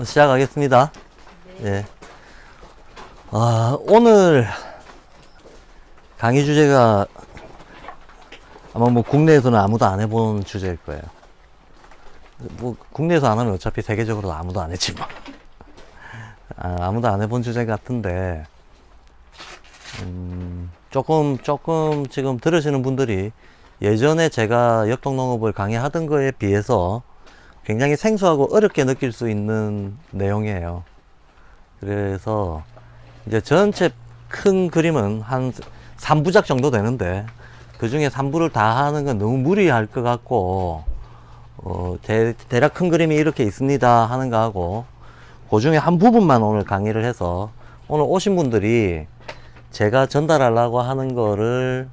시작하겠습니다. 네. 예. 오늘 강의 주제가 아마 뭐 국내에서는 아무도 안 해본 주제일 거예요. 뭐 국내에서 안 하면 어차피 세계적으로 아무도 안 했지 뭐. 아무도 안 해본 주제 같은데, 조금 지금 들으시는 분들이 예전에 제가 역동농업을 강의하던 거에 비해서 굉장히 생소하고 어렵게 느낄 수 있는 내용이에요. 그래서 이제 전체 큰 그림은 한 3부작 정도 되는데, 그 중에 3부를 다 하는 건 너무 무리할 것 같고, 대략 큰 그림이 이렇게 있습니다 하는 거 하고, 그 중에 한 부분만 오늘 강의를 해서, 오늘 오신 분들이 제가 전달하려고 하는 거를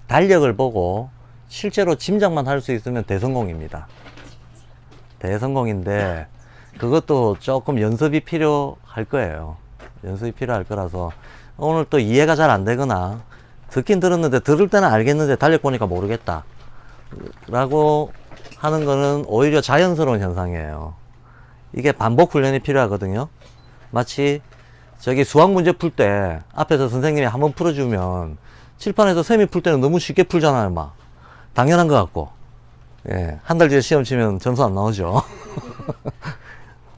달력을 보고 실제로 짐작만 할 수 있으면 대성공입니다. 대성공인데, 그것도 조금 연습이 필요할 거예요. 연습이 필요할 거라서 오늘 또 이해가 잘 안 되거나 듣긴 들었는데 들을 때는 알겠는데 달력 보니까 모르겠다 라고 하는 거는 오히려 자연스러운 현상이에요. 이게 반복 훈련이 필요하거든요. 마치 저기 수학 문제 풀 때 앞에서 선생님이 한번 풀어주면 칠판에서 쌤이 풀 때는 너무 쉽게 풀잖아요. 막 당연한 것 같고, 예, 한 달 뒤에 시험 치면 점수 안 나오죠.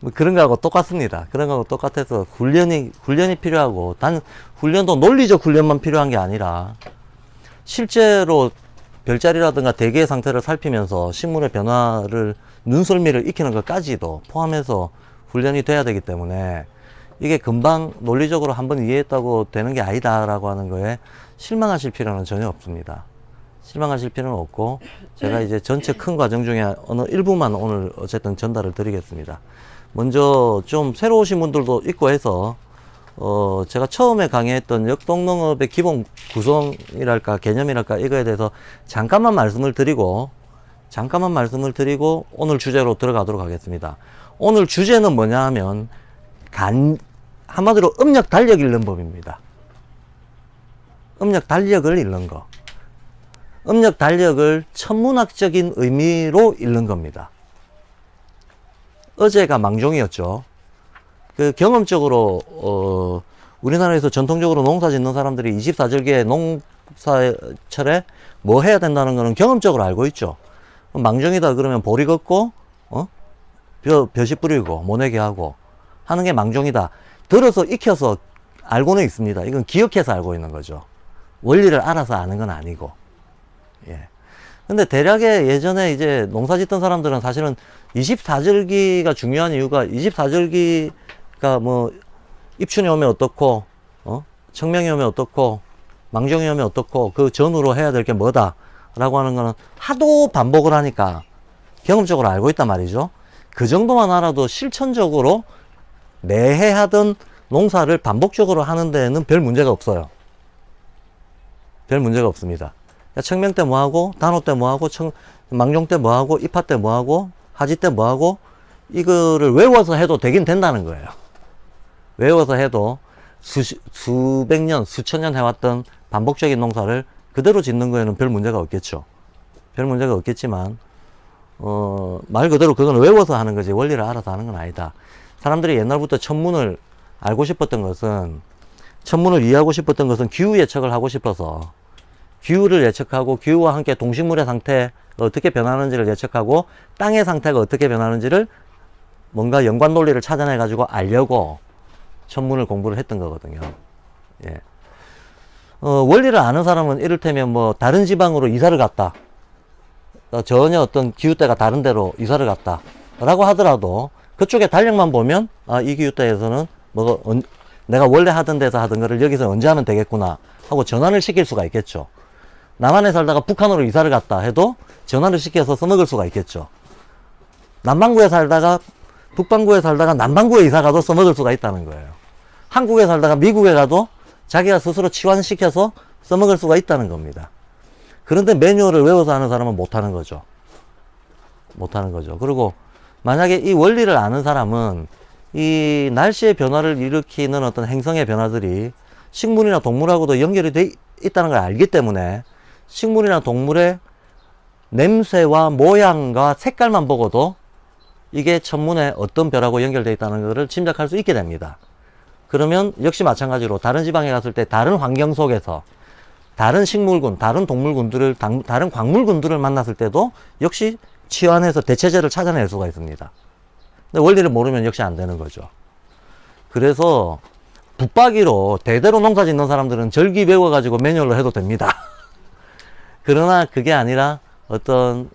뭐 그런 거하고 똑같습니다. 그런 거하고 똑같아서 훈련이 필요하고, 단 훈련도 논리적 훈련만 필요한 게 아니라 실제로 별자리라든가 대기의 상태를 살피면서 식물의 변화를, 눈썰미를 익히는 것까지도 포함해서 훈련이 돼야 되기 때문에, 이게 금방 논리적으로 한번 이해했다고 되는 게 아니다라고 하는 거에 실망하실 필요는 전혀 없습니다. 실망하실 필요는 없고, 제가 이제 전체 큰 과정 중에 어느 일부만 오늘 어쨌든 전달을 드리겠습니다. 먼저 좀 새로 오신 분들도 있고 해서, 제가 처음에 강의했던 역동농업의 기본 구성이랄까 개념이랄까 이거에 대해서 잠깐만 말씀을 드리고 오늘 주제로 들어가도록 하겠습니다. 오늘 주제는 뭐냐 하면 한마디로 음력 달력 읽는 법입니다. 음력 달력을 읽는 거. 음력 달력을 천문학적인 의미로 읽는 겁니다. 어제가 망종이었죠. 그 경험적으로 우리나라에서 전통적으로 농사 짓는 사람들이 24절기의 농사철에 뭐 해야 된다는 거는 경험적으로 알고 있죠. 망종이다 그러면 보리 걷고 벼시 뿌리고 모내기 하고 하는 게 망종이다. 들어서 익혀서 알고는 있습니다. 이건 기억해서 알고 있는 거죠. 원리를 알아서 아는 건 아니고. 예. 근데 대략의 예전에 이제 농사 짓던 사람들은 사실은 24절기가 중요한 이유가, 24절기가 뭐 입춘이 오면 어떻고, 청명이 오면 어떻고, 망종이 오면 어떻고, 그 전후로 해야 될 게 뭐다 라고 하는 거는 하도 반복을 하니까 경험적으로 알고 있단 말이죠. 그 정도만 알아도 실천적으로 매해 하던 농사를 반복적으로 하는 데는 별 문제가 없어요. 별 문제가 없습니다. 청명 때 뭐하고, 단오 때 뭐하고, 망종 때 뭐하고, 입하 때 뭐하고, 하지 때 뭐하고, 이거를 외워서 해도 되긴 된다는 거예요. 외워서 해도 수백 년, 수천 년 해왔던 반복적인 농사를 그대로 짓는 거에는 별 문제가 없겠죠. 별 문제가 없겠지만, 말 그대로 그건 외워서 하는 거지 원리를 알아서 하는 건 아니다. 사람들이 옛날부터 천문을 알고 싶었던 것은, 천문을 이해하고 싶었던 것은 기후 예측을 하고 싶어서, 기후를 예측하고 기후와 함께 동식물의 상태가 어떻게 변하는지를 예측하고 땅의 상태가 어떻게 변하는지를 뭔가 연관 논리를 찾아내 가지고 알려고 천문을 공부를 했던 거거든요. 예. 원리를 아는 사람은 이를테면 뭐 다른 지방으로 이사를 갔다, 전혀 어떤 기후대가 다른 데로 이사를 갔다 라고 하더라도 그쪽에 달력만 보면 이 기후대에서는 내가 원래 하던 데서 하던 거를 여기서 언제 하면 되겠구나 하고 전환을 시킬 수가 있겠죠. 남한에 살다가 북한으로 이사를 갔다 해도 전환을 시켜서 써먹을 수가 있겠죠. 남반구에 살다가 북반구에 살다가 남반구에 이사 가도 써먹을 수가 있다는 거예요. 한국에 살다가 미국에 가도 자기가 스스로 치환시켜서 써먹을 수가 있다는 겁니다. 그런데 매뉴얼을 외워서 하는 사람은 못하는 거죠. 못하는 거죠. 그리고 만약에 이 원리를 아는 사람은 이 날씨의 변화를 일으키는 어떤 행성의 변화들이 식물이나 동물하고도 연결이 돼 있다는 걸 알기 때문에 식물이나 동물의 냄새와 모양과 색깔만 보고도 이게 천문에 어떤 별하고 연결되어 있다는 것을 짐작할 수 있게 됩니다. 그러면 역시 마찬가지로 다른 지방에 갔을 때 다른 환경 속에서 다른 식물군, 다른 동물군들을, 다른 광물군들을 만났을 때도 역시 치환해서 대체제를 찾아낼 수가 있습니다. 근데 원리를 모르면 역시 안 되는 거죠. 그래서 붙박이로 대대로 농사 짓는 사람들은 절기 배워가지고 매뉴얼로 해도 됩니다. 그러나 그게 아니라 어떤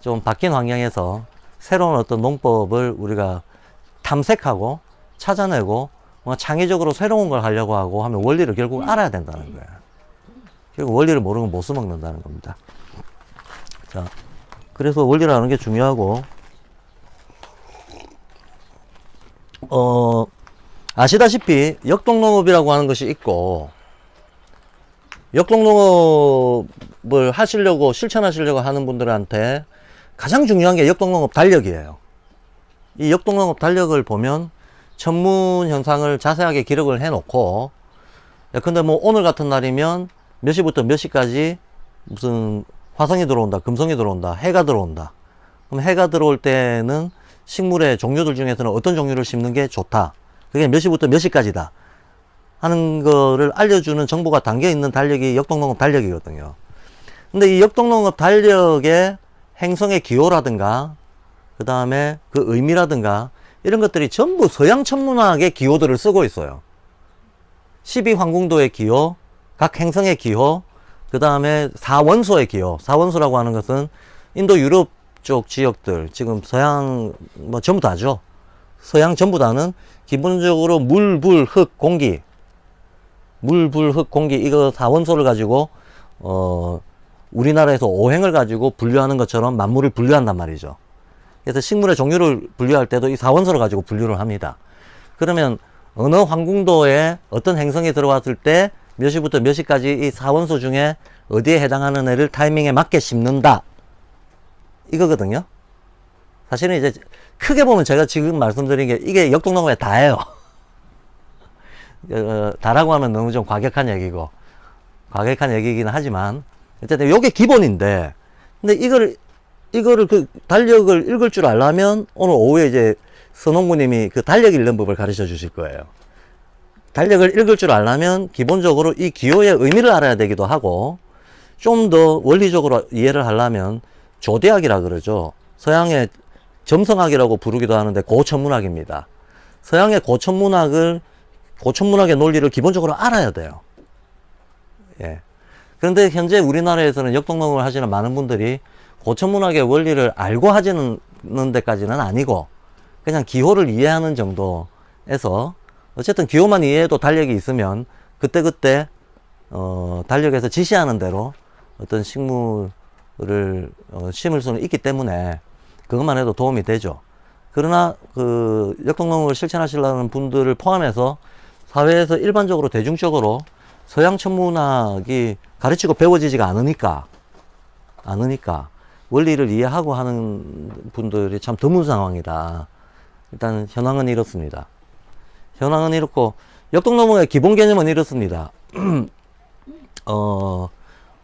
좀 바뀐 환경에서 새로운 어떤 농법을 우리가 탐색하고 찾아내고 창의적으로 새로운 걸 하려고 하고 하면 원리를 결국 알아야 된다는 거예요. 결국 원리를 모르면 못 써먹는다는 겁니다. 자, 그래서 원리를 아는 게 중요하고, 아시다시피 역동농업이라고 하는 것이 있고, 역동농업을 하시려고 실천하시려고 하는 분들한테 가장 중요한 게 역동농업 달력이에요. 이 역동농업 달력을 보면 천문 현상을 자세하게 기록을 해 놓고, 근데 뭐 오늘 같은 날이면 몇 시부터 몇 시까지 무슨 화성이 들어온다, 금성이 들어온다, 해가 들어온다. 그럼 해가 들어올 때는 식물의 종류들 중에서는 어떤 종류를 심는 게 좋다. 그게 몇 시부터 몇 시까지다 하는 거를 알려주는 정보가 담겨 있는 달력이 역동농업 달력이거든요. 근데 이 역동농업 달력의 행성의 기호라든가 그 다음에 그 의미라든가 이런 것들이 전부 서양 천문학의 기호들을 쓰고 있어요. 12황궁도의 기호, 각 행성의 기호, 그 다음에 4원소의 기호. 4원소라고 하는 것은 인도 유럽 쪽 지역들, 지금 서양 뭐 전부 다죠. 서양 전부 다는 기본적으로 물, 불, 흙, 공기, 물, 불, 흙, 공기, 이거 4원소를 가지고 우리나라에서 오행을 가지고 분류하는 것처럼 만물을 분류한단 말이죠. 그래서 식물의 종류를 분류할 때도 이 4원소를 가지고 분류를 합니다. 그러면 어느 황궁도에 어떤 행성이 들어왔을 때 몇 시부터 몇 시까지 이 4원소 중에 어디에 해당하는 애를 타이밍에 맞게 심는다, 이거거든요. 사실은 이제 크게 보면 제가 지금 말씀드린 게 이게 역동농업의 다예요. 다라고 하면 너무 좀 과격한 얘기고, 과격한 얘기이긴 하지만 어쨌든 요게 기본인데, 근데 이거를 그 달력을 읽을 줄 알려면 오늘 오후에 이제 선홍구님이 그 달력 읽는 법을 가르쳐 주실 거예요. 달력을 읽을 줄 알려면 기본적으로 이 기호의 의미를 알아야 되기도 하고, 좀 더 원리적으로 이해를 하려면 조대학이라 그러죠. 서양의 점성학이라고 부르기도 하는데 고천문학입니다. 서양의 고천문학의 논리를 기본적으로 알아야 돼요. 예. 그런데 현재 우리나라에서는 역동농업을 하시는 많은 분들이 고천문학의 원리를 알고 하지는 데까지는 아니고 그냥 기호를 이해하는 정도에서, 어쨌든 기호만 이해해도 달력이 있으면 그때그때 달력에서 지시하는 대로 어떤 식물을 심을 수는 있기 때문에 그것만 해도 도움이 되죠. 그러나 그 역동농업을 실천하시려는 분들을 포함해서 사회에서 일반적으로 대중적으로 서양 천문학이 가르치고 배워지지가 않으니까 원리를 이해하고 하는 분들이 참 드문 상황이다. 일단 현황은 이렇습니다. 현황은 이렇고, 역동농업의 기본 개념은 이렇습니다.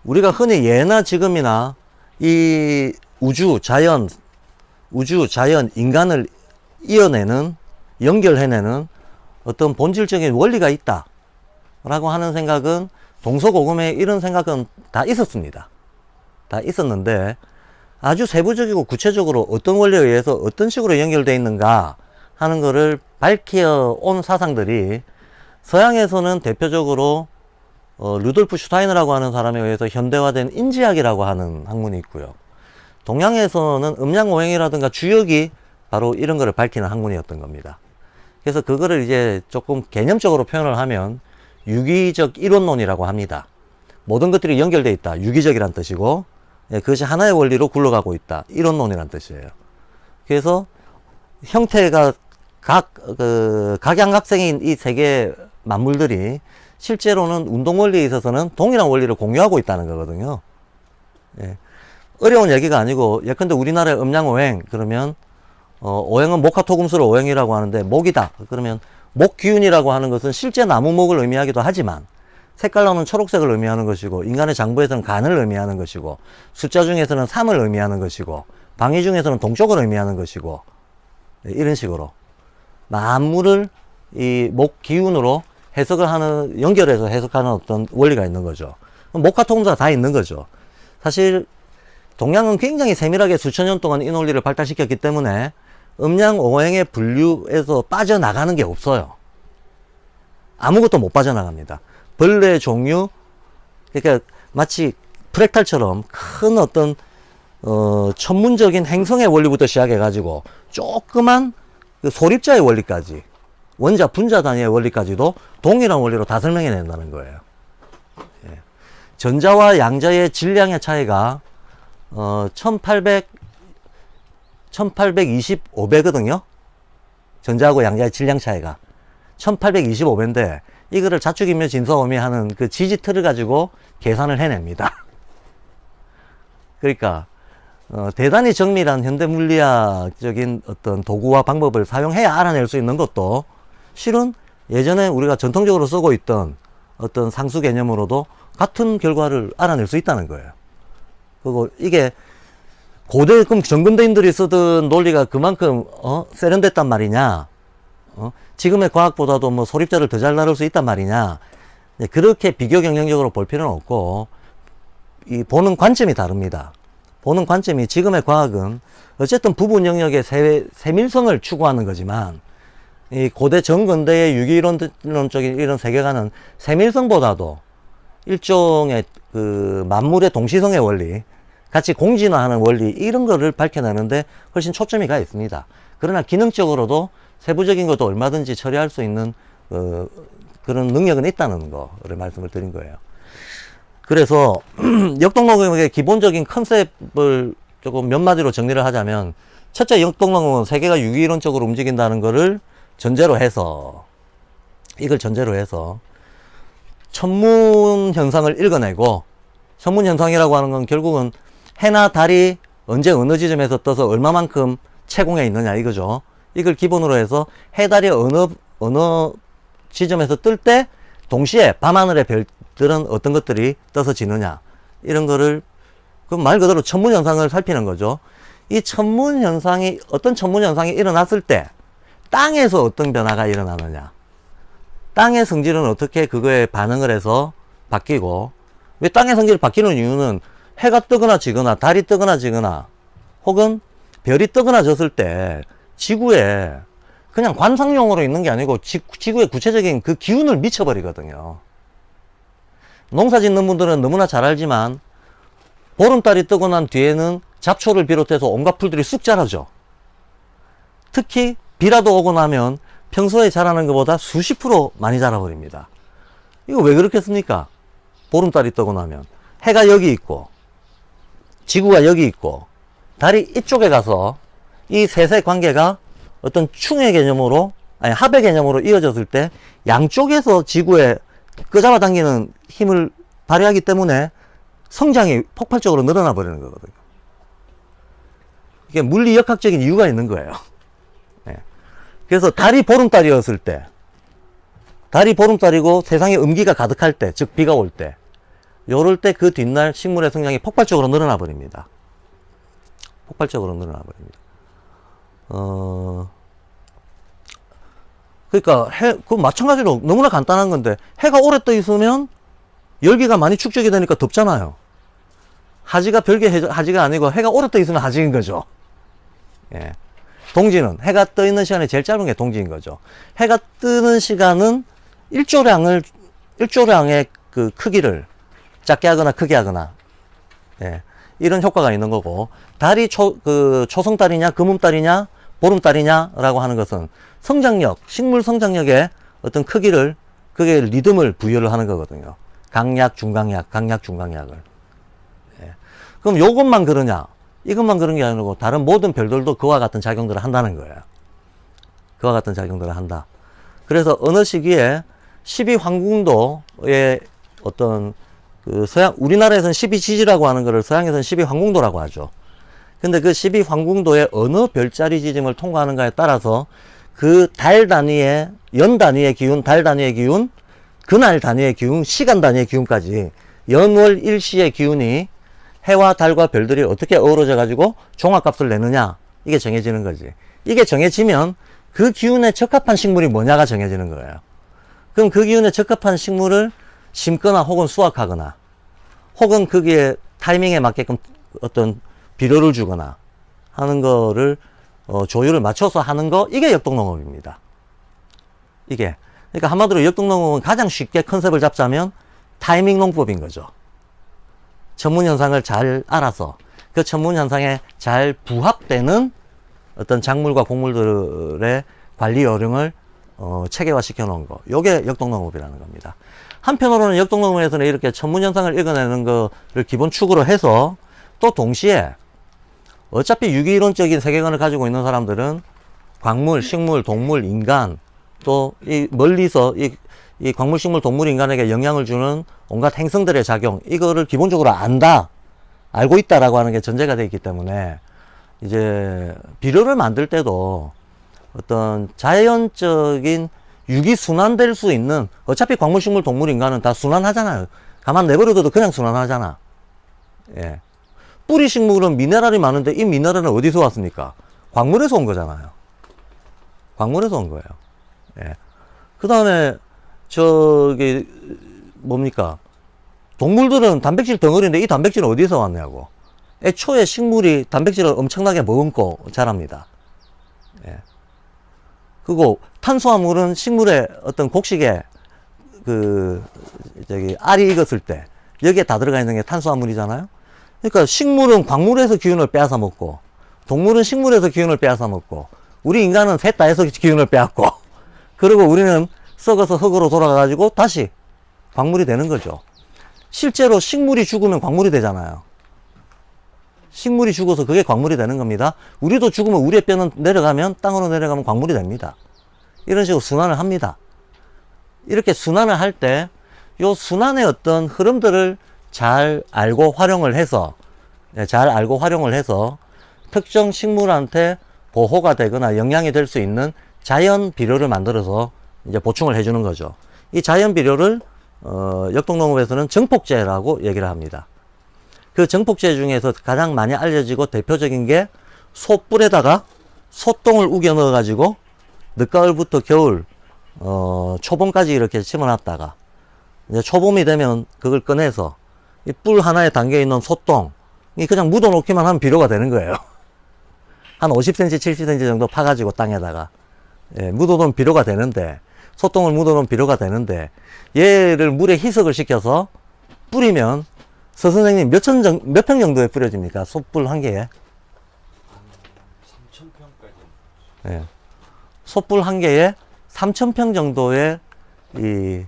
우리가 흔히 예나 지금이나 이 우주, 자연, 인간을 이어내는, 연결해내는 어떤 본질적인 원리가 있다 라고 하는 생각은, 동서고금에 이런 생각은 다 있었습니다. 다 있었는데 아주 세부적이고 구체적으로 어떤 원리에 의해서 어떤 식으로 연결되어 있는가 하는 거를 밝혀온 사상들이, 서양에서는 대표적으로 루돌프 슈타이너라고 하는 사람에 의해서 현대화된 인지학이라고 하는 학문이 있고요. 동양에서는 음양오행이라든가 주역이 바로 이런 거를 밝히는 학문이었던 겁니다. 그래서 그거를 이제 조금 개념적으로 표현을 하면 유기적 이론론이라고 합니다. 모든 것들이 연결되어 있다, 유기적이란 뜻이고, 그것이 하나의 원리로 굴러가고 있다, 이론론이란 뜻이에요. 그래서 형태가 각양각색인 이 세 개의 만물들이 실제로는 운동 원리에 있어서는 동일한 원리를 공유하고 있다는 거거든요. 예. 어려운 얘기가 아니고, 예컨대 우리나라의 음양오행, 그러면 오행은 목화토금수를 오행이라고 하는데 목이다 그러면 목기운이라고 하는 것은 실제 나무목을 의미하기도 하지만, 색깔로는 초록색을 의미하는 것이고, 인간의 장부에서는 간을 의미하는 것이고, 숫자 중에서는 3을 의미하는 것이고, 방위 중에서는 동쪽을 의미하는 것이고, 이런 식으로 만물을 이 목 기운으로 해석을 하는, 연결해서 해석하는 어떤 원리가 있는 거죠. 목화통수가 다 있는 거죠. 사실 동양은 굉장히 세밀하게 수천 년 동안 이 논리를 발달시켰기 때문에 음양오행의 분류에서 빠져나가는 게 없어요. 아무것도 못 빠져나갑니다. 벌레 종류, 그러니까 마치 프랙탈처럼 큰 어떤 천문적인 행성의 원리부터 시작해가지고 조그만 그 소립자의 원리까지, 원자 분자 단위의 원리까지도 동일한 원리로 다 설명해낸다는 거예요. 예. 전자와 양자의 질량의 차이가 1825배거든요. 전자하고 양자의 질량 차이가 1825배인데 이거를 자축인묘 진서오미 하는 그 지지틀을 가지고 계산을 해냅니다. 그러니까 대단히 정밀한 현대물리학적인 어떤 도구와 방법을 사용해야 알아낼 수 있는 것도 실은 예전에 우리가 전통적으로 쓰고 있던 어떤 상수 개념으로도 같은 결과를 알아낼 수 있다는 거예요. 그리고 이게 고대 그럼 정근대인들이 쓰던 논리가 그만큼 세련됐단 말이냐, 지금의 과학보다도 뭐 소립자를 더 잘 다룰 수 있단 말이냐, 그렇게 비교 경쟁적으로 볼 필요는 없고, 이 보는 관점이 다릅니다. 보는 관점이, 지금의 과학은 어쨌든 부분 영역의 세밀성을 추구하는 거지만 이 고대 정근대의 유기이론적인 이런 세계관은 세밀성보다도 일종의 그 만물의 동시성의 원리, 같이 공진화하는 원리, 이런 거를 밝혀내는데 훨씬 초점이 가 있습니다. 그러나 기능적으로도 세부적인 것도 얼마든지 처리할 수 있는 그런 능력은 있다는 거를 말씀을 드린 거예요. 그래서 역동론의 기본적인 컨셉을 조금 몇 마디로 정리를 하자면, 첫째, 역동론은 세계가 유기이론적으로 움직인다는 거를 전제로 해서, 이걸 전제로 해서 천문 현상을 읽어내고, 천문 현상이라고 하는 건 결국은 해나 달이 언제 어느 지점에서 떠서 얼마만큼 채공에 있느냐 이거죠. 이걸 기본으로 해서 해, 달이 어느 지점에서 뜰 때 동시에 밤하늘의 별들은 어떤 것들이 떠서 지느냐, 이런 거를 그 말 그대로 천문 현상을 살피는 거죠. 이 천문 현상이, 어떤 천문 현상이 일어났을 때 땅에서 어떤 변화가 일어나느냐, 땅의 성질은 어떻게 그거에 반응을 해서 바뀌고, 왜 땅의 성질이 바뀌는 이유는 해가 뜨거나 지거나 달이 뜨거나 지거나 혹은 별이 뜨거나 졌을 때 지구에 그냥 관상용으로 있는 게 아니고 지구의 구체적인 그 기운을 미쳐버리거든요. 농사 짓는 분들은 너무나 잘 알지만 보름달이 뜨고 난 뒤에는 잡초를 비롯해서 온갖 풀들이 쑥 자라죠. 특히 비라도 오고 나면 평소에 자라는 것보다 수십 프로 많이 자라버립니다. 이거 왜 그렇겠습니까? 보름달이 뜨고 나면 해가 여기 있고 지구가 여기 있고 달이 이쪽에 가서 이 셋의 관계가 어떤 충의 개념으로, 아니 합의 개념으로 이어졌을 때 양쪽에서 지구에 끄잡아당기는 힘을 발휘하기 때문에 성장이 폭발적으로 늘어나 버리는 거거든요. 이게 물리역학적인 이유가 있는 거예요. 네. 그래서 달이 보름달이었을 때, 달이 보름달이고 세상에 음기가 가득할 때, 즉 비가 올 때, 요럴 때 그 뒷날 식물의 성장이 폭발적으로 늘어나 버립니다. 폭발적으로 늘어나 버립니다. 그러니까 그 마찬가지로 너무나 간단한 건데, 해가 오래 떠 있으면 열기가 많이 축적이 되니까 덥잖아요. 하지가 별개 하지가 아니고 해가 오래 떠 있으면 하지인 거죠. 예. 동지는 해가 떠 있는 시간이 제일 짧은 게 동지인 거죠. 해가 뜨는 시간은 일조량의 그 크기를 작게 하거나 크게 하거나, 예, 이런 효과가 있는 거고, 달이 초성달이냐 금음달이냐 보름달이냐라고 하는 것은 성장력, 식물 성장력의 어떤 크기를, 그게 리듬을 부여를 하는 거거든요. 강약, 중강약, 강약, 중강약을. 예. 그럼 요것만 그러냐? 이것만 그런 게 아니고 다른 모든 별들도 그와 같은 작용들을 한다는 거예요. 그와 같은 작용들을 한다. 그래서 어느 시기에 12황궁도의 어떤 그 우리나라에서는 12지지라고 하는 거를 서양에서는 12황궁도라고 하죠. 근데 그 12황궁도의 어느 별자리 지점을 통과하는가에 따라서 그 달 단위의, 연 단위의 기운, 달 단위의 기운, 그날 단위의 기운, 시간 단위의 기운까지 연월 일시의 기운이 해와 달과 별들이 어떻게 어우러져 가지고 종합값을 내느냐, 이게 정해지는 거지. 이게 정해지면 그 기운에 적합한 식물이 뭐냐가 정해지는 거예요. 그럼 그 기운에 적합한 식물을 심거나 혹은 수확하거나 혹은 거기에 타이밍에 맞게끔 어떤 비료를 주거나 하는 거를 조율을 맞춰서 하는 거, 이게 역동농업입니다. 이게. 그러니까 한마디로 역동농업은 가장 쉽게 컨셉을 잡자면 타이밍 농법인 거죠. 천문 현상을 잘 알아서 그 천문 현상에 잘 부합되는 어떤 작물과 곡물들의 관리 요령을 체계화 시켜 놓은 거. 요게 역동농업이라는 겁니다. 한편으로는 역동농업에서는 이렇게 천문 현상을 읽어내는 거를 기본 축으로 해서 또 동시에 어차피 유기이론적인 세계관을 가지고 있는 사람들은 광물, 식물, 동물, 인간, 또 이 멀리서 이 광물, 식물, 동물, 인간에게 영향을 주는 온갖 행성들의 작용, 이거를 기본적으로 안다, 알고 있다라고 하는 게 전제가 되어 있기 때문에 이제 비료를 만들 때도 어떤 자연적인 유기 순환될 수 있는, 어차피 광물, 식물, 동물, 인간은 다 순환하잖아요. 가만 내버려둬도 그냥 순환하잖아. 예. 뿌리 식물은 미네랄이 많은데 이 미네랄은 어디서 왔습니까? 광물에서 온 거잖아요. 광물에서 온 거예요. 예. 그 다음에 저기 뭡니까? 동물들은 단백질 덩어리인데 이 단백질은 어디서 왔냐고. 애초에 식물이 단백질을 엄청나게 머금고 자랍니다. 예. 그리고 탄수화물은 식물의 어떤 곡식에 알이 익었을 때 여기에 다 들어가 있는 게 탄수화물이잖아요. 그러니까 식물은 광물에서 기운을 빼앗아 먹고, 동물은 식물에서 기운을 빼앗아 먹고, 우리 인간은 셋 다 해서 기운을 빼앗고, 그리고 우리는 썩어서 흙으로 돌아가가지고 다시 광물이 되는 거죠. 실제로 식물이 죽으면 광물이 되잖아요. 식물이 죽어서 그게 광물이 되는 겁니다. 우리도 죽으면 우리의 뼈는 내려가면, 땅으로 내려가면 광물이 됩니다. 이런 식으로 순환을 합니다. 이렇게 순환을 할 때 요 순환의 어떤 흐름들을 잘 알고 활용을 해서 특정 식물한테 보호가 되거나 영향이 될 수 있는 자연 비료를 만들어서 이제 보충을 해주는 거죠. 이 자연 비료를 역동농업에서는 정폭제라고 얘기를 합니다. 그 정폭제 중에서 가장 많이 알려지고 대표적인 게 소뿔에다가 소똥을 우겨 넣어 가지고 늦가을부터 겨울 초봄까지 이렇게 심어놨다가 이제 초봄이 되면 그걸 꺼내서 이 뿔 하나에 담겨 있는 소똥이 그냥 묻어 놓기만 하면 비료가 되는 거예요. 한 50cm, 70cm 정도 파가지고 땅에다가 묻어 놓으면 비료가 되는데, 소똥을 묻어 놓으면 비료가 되는데, 얘를 물에 희석을 시켜서 뿌리면 선생님 몇 평 정도에 뿌려집니까? 소뿔 한 개에? 3,000평까지. 예. 소뿔 한 개에 3,000평 정도의 이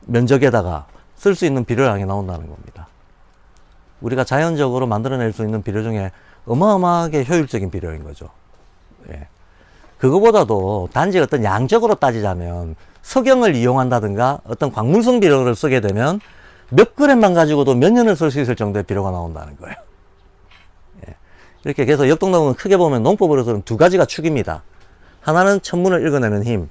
면적에다가 쓸 수 있는 비료량이 나온다는 겁니다. 우리가 자연적으로 만들어낼 수 있는 비료 중에 어마어마하게 효율적인 비료인 거죠. 예. 그거보다도 단지 어떤 양적으로 따지자면 석영을 이용한다든가 어떤 광물성 비료를 쓰게 되면 몇 그램만 가지고도 몇 년을 쓸 수 있을 정도의 비료가 나온다는 거예요. 예. 이렇게 해서 역동농업은 크게 보면 농법으로서는 두 가지가 축입니다. 하나는 천문을 읽어내는 힘,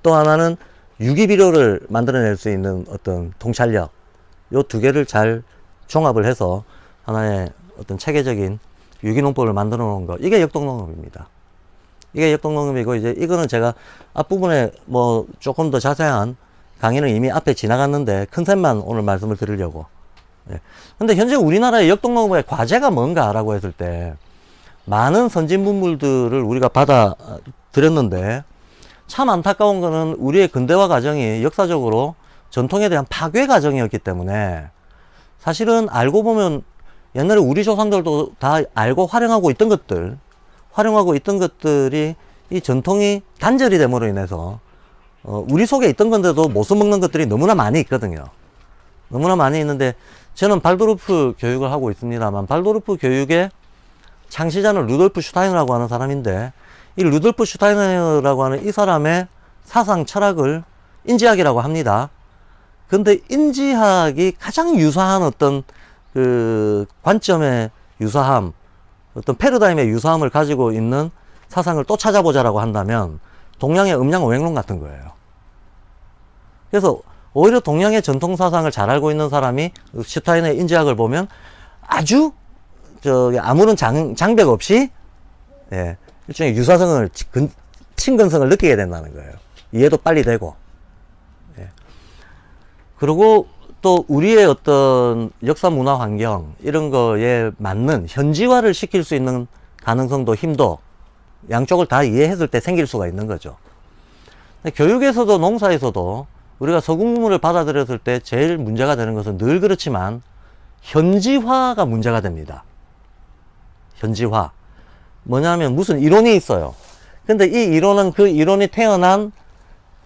또 하나는 유기비료를 만들어낼 수 있는 어떤 통찰력, 요 두 개를 잘 종합을 해서 하나의 어떤 체계적인 유기농법을 만들어 놓은 거, 이게 역동농업입니다. 이게 역동농업이고, 이제 이거는 제가 앞부분에 뭐 조금 더 자세한 강의는 이미 앞에 지나갔는데 컨셉만 오늘 말씀을 드리려고. 예. 근데 현재 우리나라의 역동농업의 과제가 뭔가라고 했을 때 많은 선진 문물들을 우리가 받아들였는데, 참 안타까운 거는 우리의 근대화 과정이 역사적으로 전통에 대한 파괴 과정이었기 때문에, 사실은 알고 보면 옛날에 우리 조상들도 다 알고 활용하고 있던 것들이 이 전통이 단절이 됨으로 인해서 우리 속에 있던 건데도 못 써먹는 것들이 너무나 많이 있거든요. 너무나 많이 있는데, 저는 발도르프 교육을 하고 있습니다만, 발도르프 교육의 창시자는 루돌프 슈타이너라고 하는 사람인데, 이 루돌프 슈타이너라고 하는 이 사람의 사상 철학을 인지학이라고 합니다. 근데 인지학이 가장 유사한 어떤 그 관점의 유사함, 어떤 패러다임의 유사함을 가지고 있는 사상을 또 찾아보자라고 한다면 동양의 음양오행론 같은 거예요. 그래서 오히려 동양의 전통 사상을 잘 알고 있는 사람이 슈타이너의 인지학을 보면 아주 아무런 장벽 없이 일종의 유사성을, 친근성을 느끼게 된다는 거예요. 이해도 빨리 되고. 예. 그리고 또 우리의 어떤 역사 문화 환경, 이런 거에 맞는 현지화를 시킬 수 있는 가능성도 힘도 양쪽을 다 이해했을 때 생길 수가 있는 거죠. 교육에서도 농사에서도 우리가 서구문물을 받아들였을 때 제일 문제가 되는 것은 늘 그렇지만 현지화가 문제가 됩니다. 현지화. 뭐냐면 무슨 이론이 있어요. 근데 이 이론은 그 이론이 태어난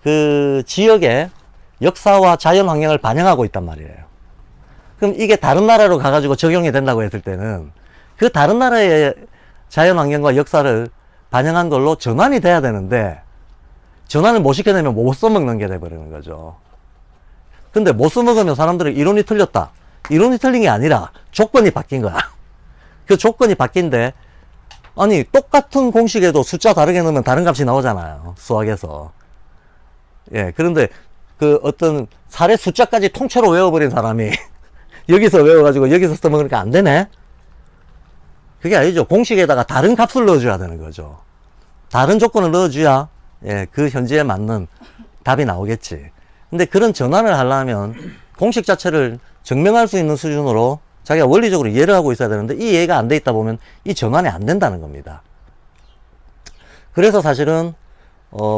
그 지역의 역사와 자연 환경을 반영하고 있단 말이에요. 그럼 이게 다른 나라로 가가지고 적용이 된다고 했을 때는 그 다른 나라의 자연 환경과 역사를 반영한 걸로 전환이 돼야 되는데 전환을 못 시켜내면 못 써먹는 게 돼버리는 거죠. 근데 못 써먹으면 사람들은 이론이 틀렸다. 이론이 틀린 게 아니라 조건이 바뀐 거야. 그 조건이 바뀐데 아니 똑같은 공식에도 숫자 다르게 넣으면 다른 값이 나오잖아요. 수학에서. 예, 그런데 그 어떤 사례 숫자까지 통째로 외워버린 사람이 여기서 외워가지고 여기서 써먹으니까 안 되네? 그게 아니죠. 공식에다가 다른 값을 넣어줘야 되는 거죠. 다른 조건을 넣어줘야 예, 그 현지에 맞는 답이 나오겠지. 근데 그런 전환을 하려면 공식 자체를 증명할 수 있는 수준으로 자기가 원리적으로 이해를 하고 있어야 되는데 이 이해가 안 돼 있다 보면 이 전환이 안 된다는 겁니다. 그래서 사실은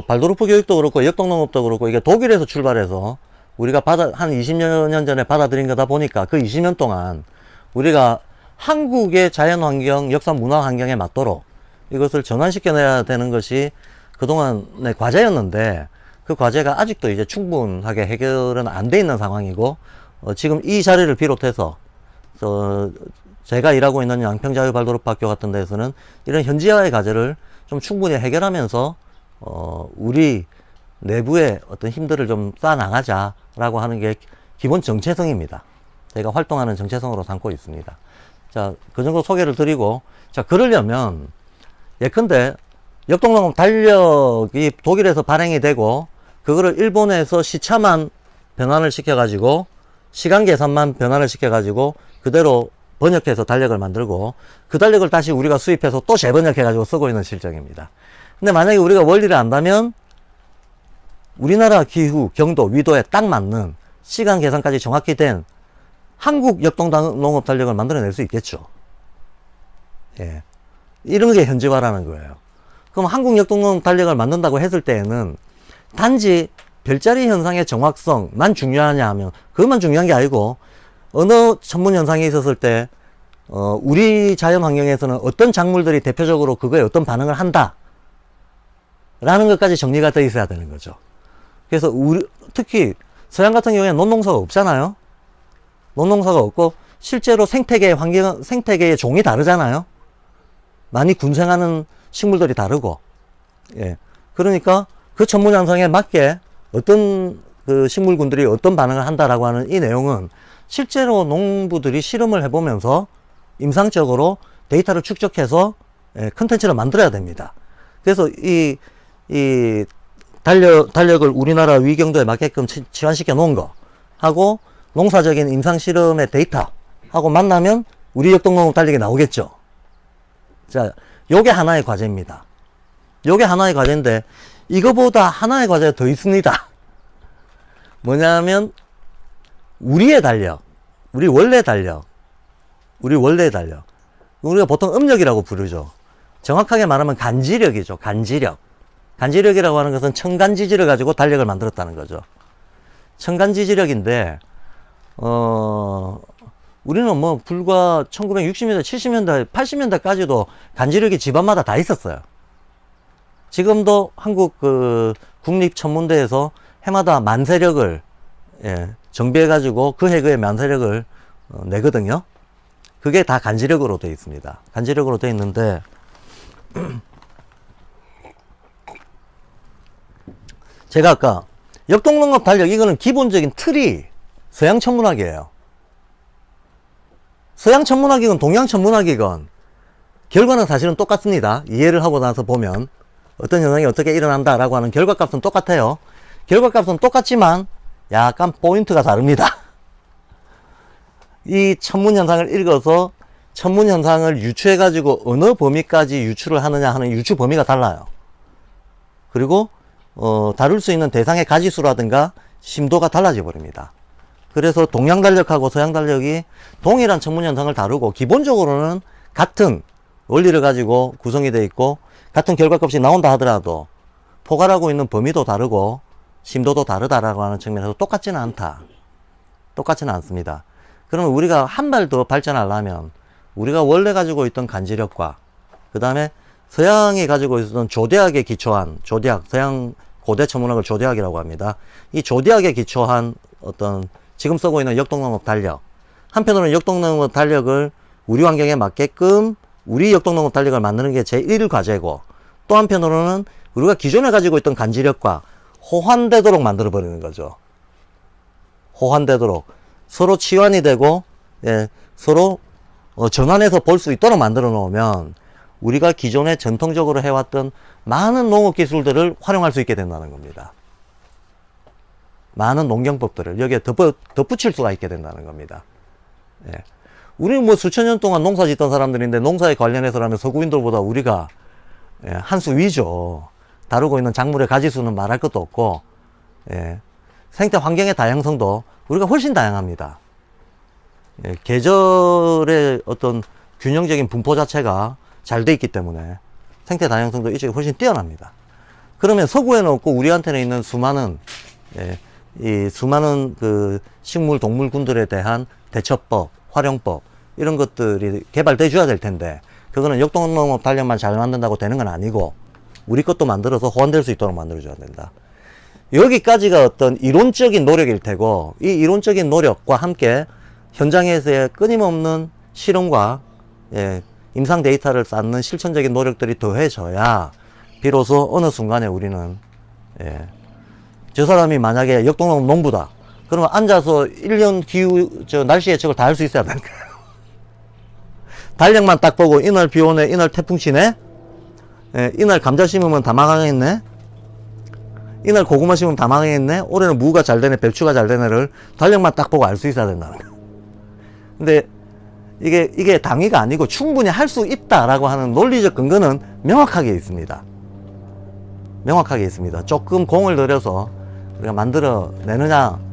발도르프 교육도 그렇고 역동농업도 그렇고 이게 독일에서 출발해서 우리가 한 20년 전에 받아들인 거다 보니까 그 20년 동안 우리가 한국의 자연환경, 역사 문화 환경에 맞도록 이것을 전환시켜내야 되는 것이 그동안의 과제였는데 그 과제가 아직도 이제 충분하게 해결은 안 돼 있는 상황이고 지금 이 자리를 비롯해서 제가 일하고 있는 양평자유발도르프 학교 같은 데에서는 이런 현지화의 과제를 좀 충분히 해결하면서 우리 내부의 어떤 힘들을 좀 쌓아나가자라고 하는 게 기본 정체성입니다. 제가 활동하는 정체성으로 삼고 있습니다. 자, 그 정도 소개를 드리고, 자, 그러려면 예컨대 역동농업 달력이 독일에서 발행이 되고 그거를 일본에서 시차만 변환을 시켜가지고 시간 계산만 변환을 시켜가지고 그대로 번역해서 달력을 만들고 그 달력을 다시 우리가 수입해서 또 재번역해가지고 쓰고 있는 실정입니다. 근데 만약에 우리가 원리를 안다면 우리나라 기후, 경도, 위도에 딱 맞는 시간 계산까지 정확히 된 한국 역동농업 달력을 만들어낼 수 있겠죠. 예. 이런 게 현지화라는 거예요. 그럼 한국 역동농업 달력을 만든다고 했을 때에는 단지 별자리 현상의 정확성만 중요하냐 하면 그것만 중요한 게 아니고 어느 천문 현상이 있었을 때 우리 자연 환경에서는 어떤 작물들이 대표적으로 그거에 어떤 반응을 한다 라는 것까지 정리가 되어 있어야 되는 거죠. 그래서 특히 서양 같은 경우에 논농사가 없잖아요. 논농사가 없고 실제로 생태계의 종이 다르잖아요. 많이 군생하는 식물들이 다르고, 예. 그러니까 그 천문 현상에 맞게 어떤 그 식물군들이 어떤 반응을 한다라고 하는 이 내용은 실제로 농부들이 실험을 해보면서 임상적으로 데이터를 축적해서 컨텐츠를 만들어야 됩니다. 그래서 이 달력을 우리나라 위경도에 맞게끔 치환시켜 놓은 거 하고 농사적인 임상 실험의 데이터 하고 만나면 우리 역동농업 달력이 나오겠죠. 자, 요게 하나의 과제입니다. 요게 하나의 과제인데 이거보다 하나의 과제가 더 있습니다. 뭐냐면 우리의 달력, 우리 원래 달력, 우리가 보통 음력이라고 부르죠. 정확하게 말하면 간지력이죠. 간지력이라고 하는 것은 천간지지를 가지고 달력을 만들었다는 거죠. 천간지지력인데 우리는 뭐 불과 1960년대, 70년대, 80년대까지도 간지력이 집안마다 다 있었어요. 지금도 한국 그 국립천문대에서 해마다 만세력을 정비해가지고 그 해의 만세력을 내거든요. 그게 다 간지력으로 되어 있습니다. 간지력으로 되어 있는데 제가 아까 역동농업 달력 이거는 기본적인 틀이 서양 천문학이에요. 서양 천문학이건 동양 천문학이건 결과는 사실은 똑같습니다. 이해를 하고 나서 보면 어떤 현상이 어떻게 일어난다라고 하는 결과값은 똑같아요. 결과값은 똑같지만 약간 포인트가 다릅니다. 이 천문 현상을 읽어서 천문현상을 유추해가지고 어느 범위까지 유추를 하느냐 하는 유추 범위가 달라요. 그리고 다룰 수 있는 대상의 가지수라든가 심도가 달라져 버립니다. 그래서 동양달력하고 서양달력이 동일한 천문현상을 다루고 기본적으로는 같은 원리를 가지고 구성이 되어 있고 같은 결과값이 나온다 하더라도 포괄하고 있는 범위도 다르고 심도도 다르다라고 하는 측면에서 똑같지는 않다. 똑같지는 않습니다. 그러면 우리가 한 발 더 발전하려면 우리가 원래 가지고 있던 간지력과 그 다음에 서양이 가지고 있었던 조대학에 기초한 조대학, 서양 고대 천문학을 조대학이라고 합니다. 이 조대학에 기초한 어떤 지금 쓰고 있는 역동능력 달력, 한편으로는 역동능력 달력을 우리 환경에 맞게끔 우리 역동능력 달력을 만드는 게 제1 과제고, 또 한편으로는 우리가 기존에 가지고 있던 간지력과 호환되도록 만들어 버리는 거죠. 호환되도록 서로 치환이 되고, 예, 서로 전환해서 볼 수 있도록 만들어 놓으면 우리가 기존에 전통적으로 해왔던 많은 농업 기술들을 활용할 수 있게 된다는 겁니다. 많은 농경법들을 여기에 덧붙일 수가 있게 된다는 겁니다. 예. 우리는 뭐 수천 년 동안 농사 짓던 사람들인데 농사에 관련해서라면 서구인들보다 우리가 한 수 위죠. 다루고 있는 작물의 가지수는 말할 것도 없고, 예. 생태 환경의 다양성도 우리가 훨씬 다양합니다. 예. 계절의 어떤 균형적인 분포 자체가 잘 돼 있기 때문에 생태 다양성도 이쪽이 훨씬 뛰어납니다. 그러면 서구에는 없고 우리한테는 있는 수많은 이 수많은 그 식물 동물군들에 대한 대처법, 활용법 이런 것들이 개발돼 줘야 될 텐데 그거는 역동농업 달력만 잘 만든다고 되는 건 아니고 우리 것도 만들어서 호환될 수 있도록 만들어 줘야 된다. 여기까지가 어떤 이론적인 노력일 테고 이 이론적인 노력과 함께 현장에서의 끊임없는 실험과 임상 데이터를 쌓는 실천적인 노력들이 더해져야 비로소 어느 순간에 우리는 저 사람이 만약에 역동농업 농부다. 그러면 앉아서 1년 날씨 예측을 다 할 수 있어야 되는 거예요. 달력만 딱 보고 이날 비 오네, 이날 태풍 치네, 이날 감자 심으면 다 망하겠네, 이날 고구마 심으면 다 망하겠네, 올해는 무가 잘 되네, 배추가 잘 되네를 달력만 딱 보고 알 수 있어야 된다는 거예요. 근데 이게 당위가 아니고 충분히 할 수 있다라고 하는 논리적 근거는 명확하게 있습니다. 명확하게 있습니다. 조금 공을 들여서 우리가 만들어내느냐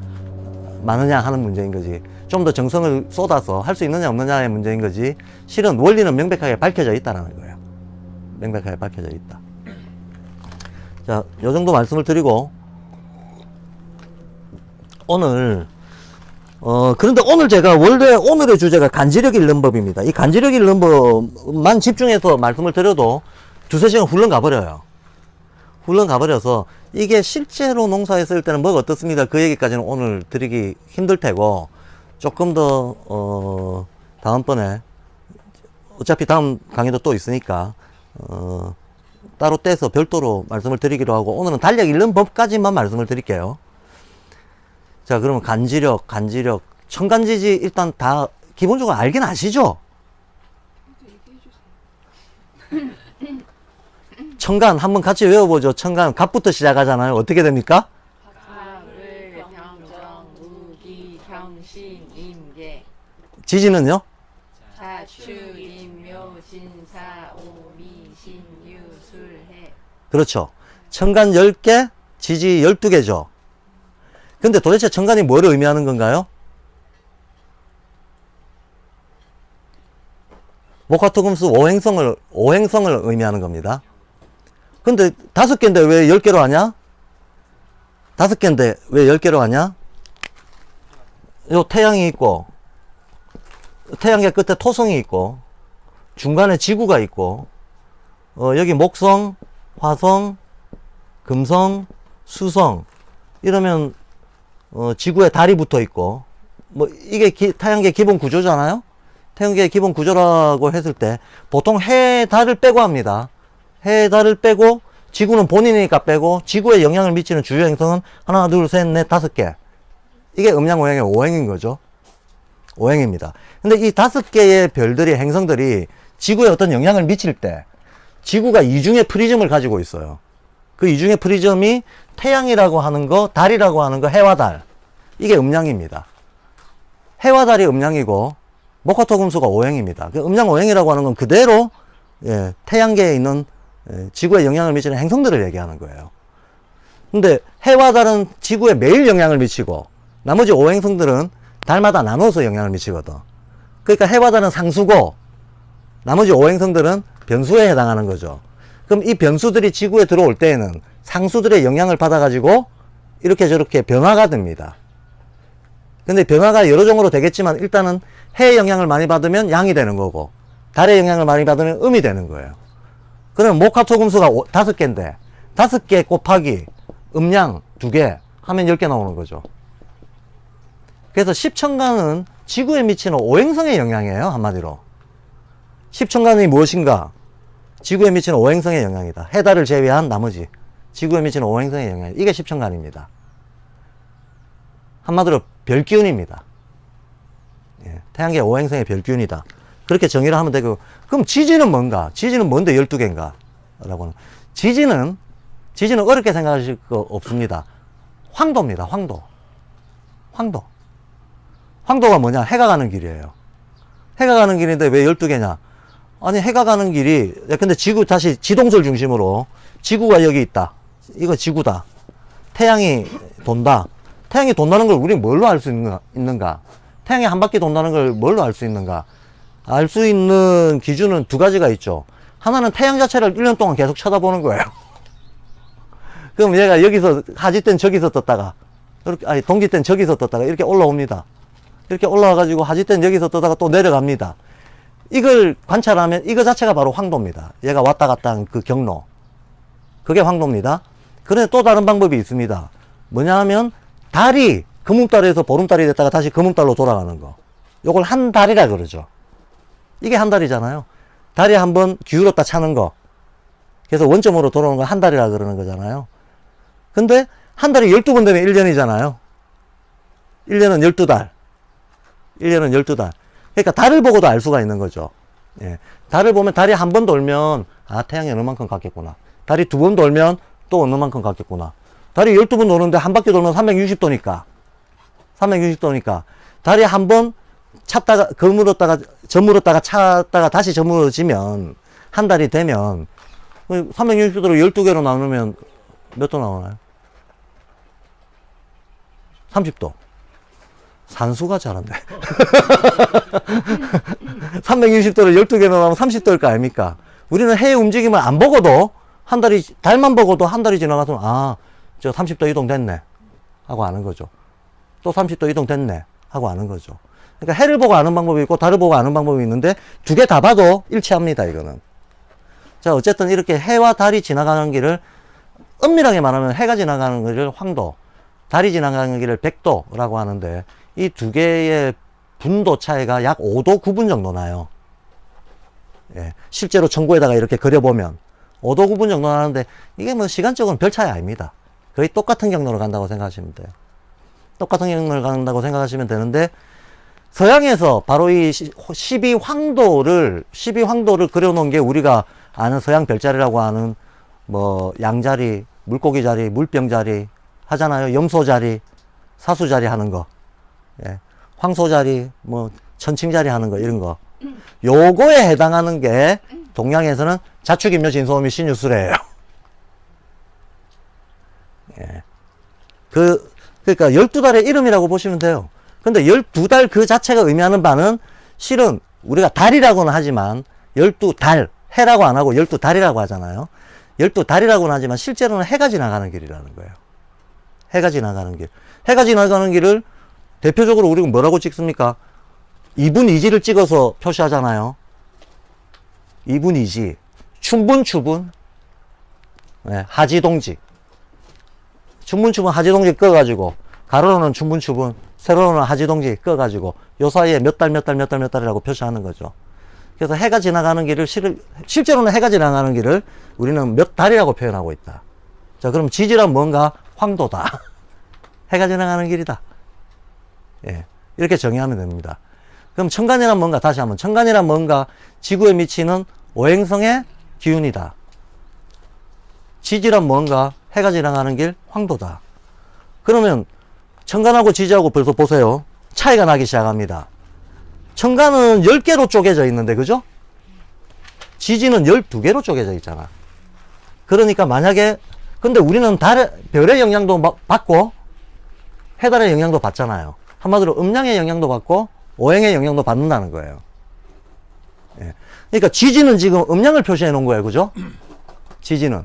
마느냐 하는 문제인 거지, 좀 더 정성을 쏟아서 할 수 있느냐 없느냐의 문제인 거지, 실은 원리는 명백하게 밝혀져 있다는 거예요. 명백하게 밝혀져 있다. 자, 요 정도 말씀을 드리고 오늘 그런데 오늘 제가 원래 오늘의 주제가 간지력 잃는 법입니다. 이 간지력 잃는 법만 집중해서 말씀을 드려도 두세 시간 훌렁 가버려요. 훌렁 가버려서 이게 실제로 농사에 쓸 때는 뭐가 어떻습니다. 그 얘기까지는 오늘 드리기 힘들 테고 조금 더 다음번에 어차피 다음 강의도 또 있으니까 따로 떼서 별도로 말씀을 드리기로 하고 오늘은 달력 잃는 법까지만 말씀을 드릴게요. 자, 그러면 간지력, 천간지지 일단 다 기본적으로 알긴 아시죠? 천간 한번 같이 외워보죠. 천간 갑부터 시작하잖아요. 어떻게 됩니까? 가을, 병정, 무기, 경신, 임계. 지지는요? 자축, 임묘, 진사, 오미, 신유, 술해. 그렇죠. 천간 10개, 지지 12개죠. 근데 도대체 천간이 뭘 의미하는 건가요? 목화토금수 오행성을 의미하는 겁니다. 근데 5개인데 왜 10개로 하냐? 5개인데 왜 10개로 하냐? 요 태양이 있고, 태양계 끝에 토성이 있고, 중간에 지구가 있고, 여기 목성, 화성, 금성, 수성, 이러면 지구에 달이 붙어 있고, 뭐 이게 태양계 기본 구조잖아요. 태양계 기본 구조라고 했을 때 보통 해, 달을 빼고 합니다. 해, 달을 빼고 지구는 본인이니까 빼고 지구에 영향을 미치는 주요 행성은 하나, 둘, 셋, 넷, 5개. 이게 음양오행의 오행인 거죠. 오행입니다. 근데 이 5개의 별들이, 행성들이 지구에 어떤 영향을 미칠 때 지구가 이중의 프리즘을 가지고 있어요. 그 이중의 프리즘이 태양이라고 하는 거, 달이라고 하는 거, 해와 달. 이게 음양입니다. 해와 달이 음양이고 목화토금수가 오행입니다. 그 음양 오행이라고 하는 건 그대로 예, 태양계에 있는 지구에 영향을 미치는 행성들을 얘기하는 거예요. 근데 해와 달은 지구에 매일 영향을 미치고 나머지 오행성들은 달마다 나눠서 영향을 미치거든. 그러니까 해와 달은 상수고 나머지 오행성들은 변수에 해당하는 거죠. 그럼 이 변수들이 지구에 들어올 때에는 상수들의 영향을 받아가지고 이렇게 저렇게 변화가 됩니다. 근데 변화가 여러 종으로 되겠지만 일단은 해의 영향을 많이 받으면 양이 되는 거고 달의 영향을 많이 받으면 음이 되는 거예요. 그러면 목화토금수가 5개인데 5개 곱하기 음양 2개 하면 10개 나오는 거죠. 그래서 십천간은 지구에 미치는 오행성의 영향이에요. 한마디로 십천간이 무엇인가? 지구에 미치는 오행성의 영향이다. 해달을 제외한 나머지 지구에 미치는 오행성의 영향, 이게 십천간입니다. 한마디로 별기운입니다. 예, 태양계 오행성의 별기운이다. 그렇게 정의를 하면 되고, 그럼 지지는 뭔가? 지지는 뭔데 12개인가? 라고 하는. 지지는 어렵게 생각하실 거 없습니다. 황도입니다. 황도가 뭐냐? 해가 가는 길이에요. 해가 가는 길인데 왜 12개냐? 아니, 해가 가는 길이, 근데 지구, 다시 지동설 중심으로, 지구가 여기 있다. 이거 지구다. 태양이 돈다. 태양이 돈다는 걸 우리는 뭘로 알 수 있는가? 태양이 한 바퀴 돈다는 걸 뭘로 알 수 있는가? 알 수 있는 기준은 2가지가 있죠. 하나는 태양 자체를 1년 동안 계속 쳐다보는 거예요. 그럼 얘가 여기서, 하지 땐 저기서 떴다가, 이렇게, 아니, 동기 땐 저기서 떴다가 이렇게 올라옵니다. 이렇게 올라와가지고 하지 땐 여기서 떠다가 또 내려갑니다. 이걸 관찰하면 이거 자체가 바로 황도입니다. 얘가 왔다 갔다 한 그 경로. 그게 황도입니다. 그런데 또 다른 방법이 있습니다. 뭐냐 하면 달이 금음달에서 보름달이 됐다가 다시 금음달로 돌아가는 거. 요걸 한 달이라 그러죠. 이게 한 달이잖아요. 달이 한번 기울었다 차는 거. 그래서 원점으로 돌아오는 걸 한 달이라 그러는 거잖아요. 근데 한 달이 12번 되면 1년이잖아요. 1년은 12달. 1년은 12달. 그러니까 달을 보고도 알 수가 있는 거죠. 예. 달을 보면 달이 한 번 돌면 아, 태양이 어느 만큼 갔겠구나. 달이 2번 돌면 또 어느 만큼 갔겠구나. 달이 12번 도는데 한 바퀴 돌면 360도니까. 달이 한 번 찼다가 저물었다가 찼다가 다시 저물어지면 한 달이 되면 360도를 12개로 나누면 몇 도 나오나요? 30도. 산수가 잘한데. 360도를 12개로 나누면 30도일 거 아닙니까? 우리는 해의 움직임을 안 보고도 달만 보고도 한 달이 지나가서 아, 저 30도 이동됐네 하고 아는 거죠. 또 30도 이동됐네 하고 아는 거죠. 그러니까 해를 보고 아는 방법이 있고 달을 보고 아는 방법이 있는데 2개 다 봐도 일치합니다. 이거는. 자, 어쨌든 이렇게 해와 달이 지나가는 길을 엄밀하게 말하면 해가 지나가는 길을 황도, 달이 지나가는 길을 백도라고 하는데 이 2개의 분도 차이가 약 5도 9분 정도 나요. 예, 실제로 천고에다가 이렇게 그려보면 5도 9분 정도 나는데 이게 뭐 시간적으로는 별 차이 아닙니다. 거의 똑같은 경로로 간다고 생각하시면 돼요. 똑같은 경로를 간다고 생각하시면 되는데 서양에서 바로 이 12황도를 그려놓은 게 우리가 아는 서양 별자리라고 하는 뭐 양자리, 물고기 자리, 물병 자리 하잖아요. 염소 자리, 사수 자리 하는 거. 예. 황소 자리, 뭐 천칭 자리 하는 거 이런 거. 요거에 해당하는 게 동양에서는 자축인묘 진소음이 신유술이에요. 예. 그러니까 12달의 이름이라고 보시면 돼요. 근데 12달 그 자체가 의미하는 바는 실은 우리가 달이라고는 하지만 12달, 해라고 안 하고 12달이라고 하잖아요. 12달이라고는 하지만 실제로는 해가 지나가는 길이라는 거예요. 해가 지나가는 길. 해가 지나가는 길을 대표적으로 우리가 뭐라고 찍습니까? 2분 2지를 찍어서 표시하잖아요. 2분 2지. 춘분, 추분. 네, 하지동지. 춘분, 추분, 하지동지 꺼가지고, 가로로는 춘분, 추분, 세로로는 하지동지 꺼가지고, 요 사이에 몇 달이라고 표시하는 거죠. 그래서 해가 지나가는 길을, 실제로는 해가 지나가는 길을 우리는 몇 달이라고 표현하고 있다. 자, 그럼 지지란 뭔가? 황도다. 해가 지나가는 길이다. 예. 이렇게 정의하면 됩니다. 그럼 천간이란 뭔가? 다시 한번. 천간이란 뭔가? 지구에 미치는 오행성의 기운이다. 지지란 뭔가? 해가 지나가는 길 황도다. 그러면 천간하고 지지하고 벌써 보세요. 차이가 나기 시작합니다. 천간은 10개로 쪼개져 있는데, 그죠? 지지는 12개로 쪼개져 있잖아. 그러니까 만약에, 근데 우리는 별의 영향도 받고, 해달의 영향도 받잖아요. 한마디로 음양의 영향도 받고, 오행의 영향도 받는다는 거예요. 예. 그러니까 지지는 지금 음양을 표시해 놓은 거예요. 그죠? 지지는.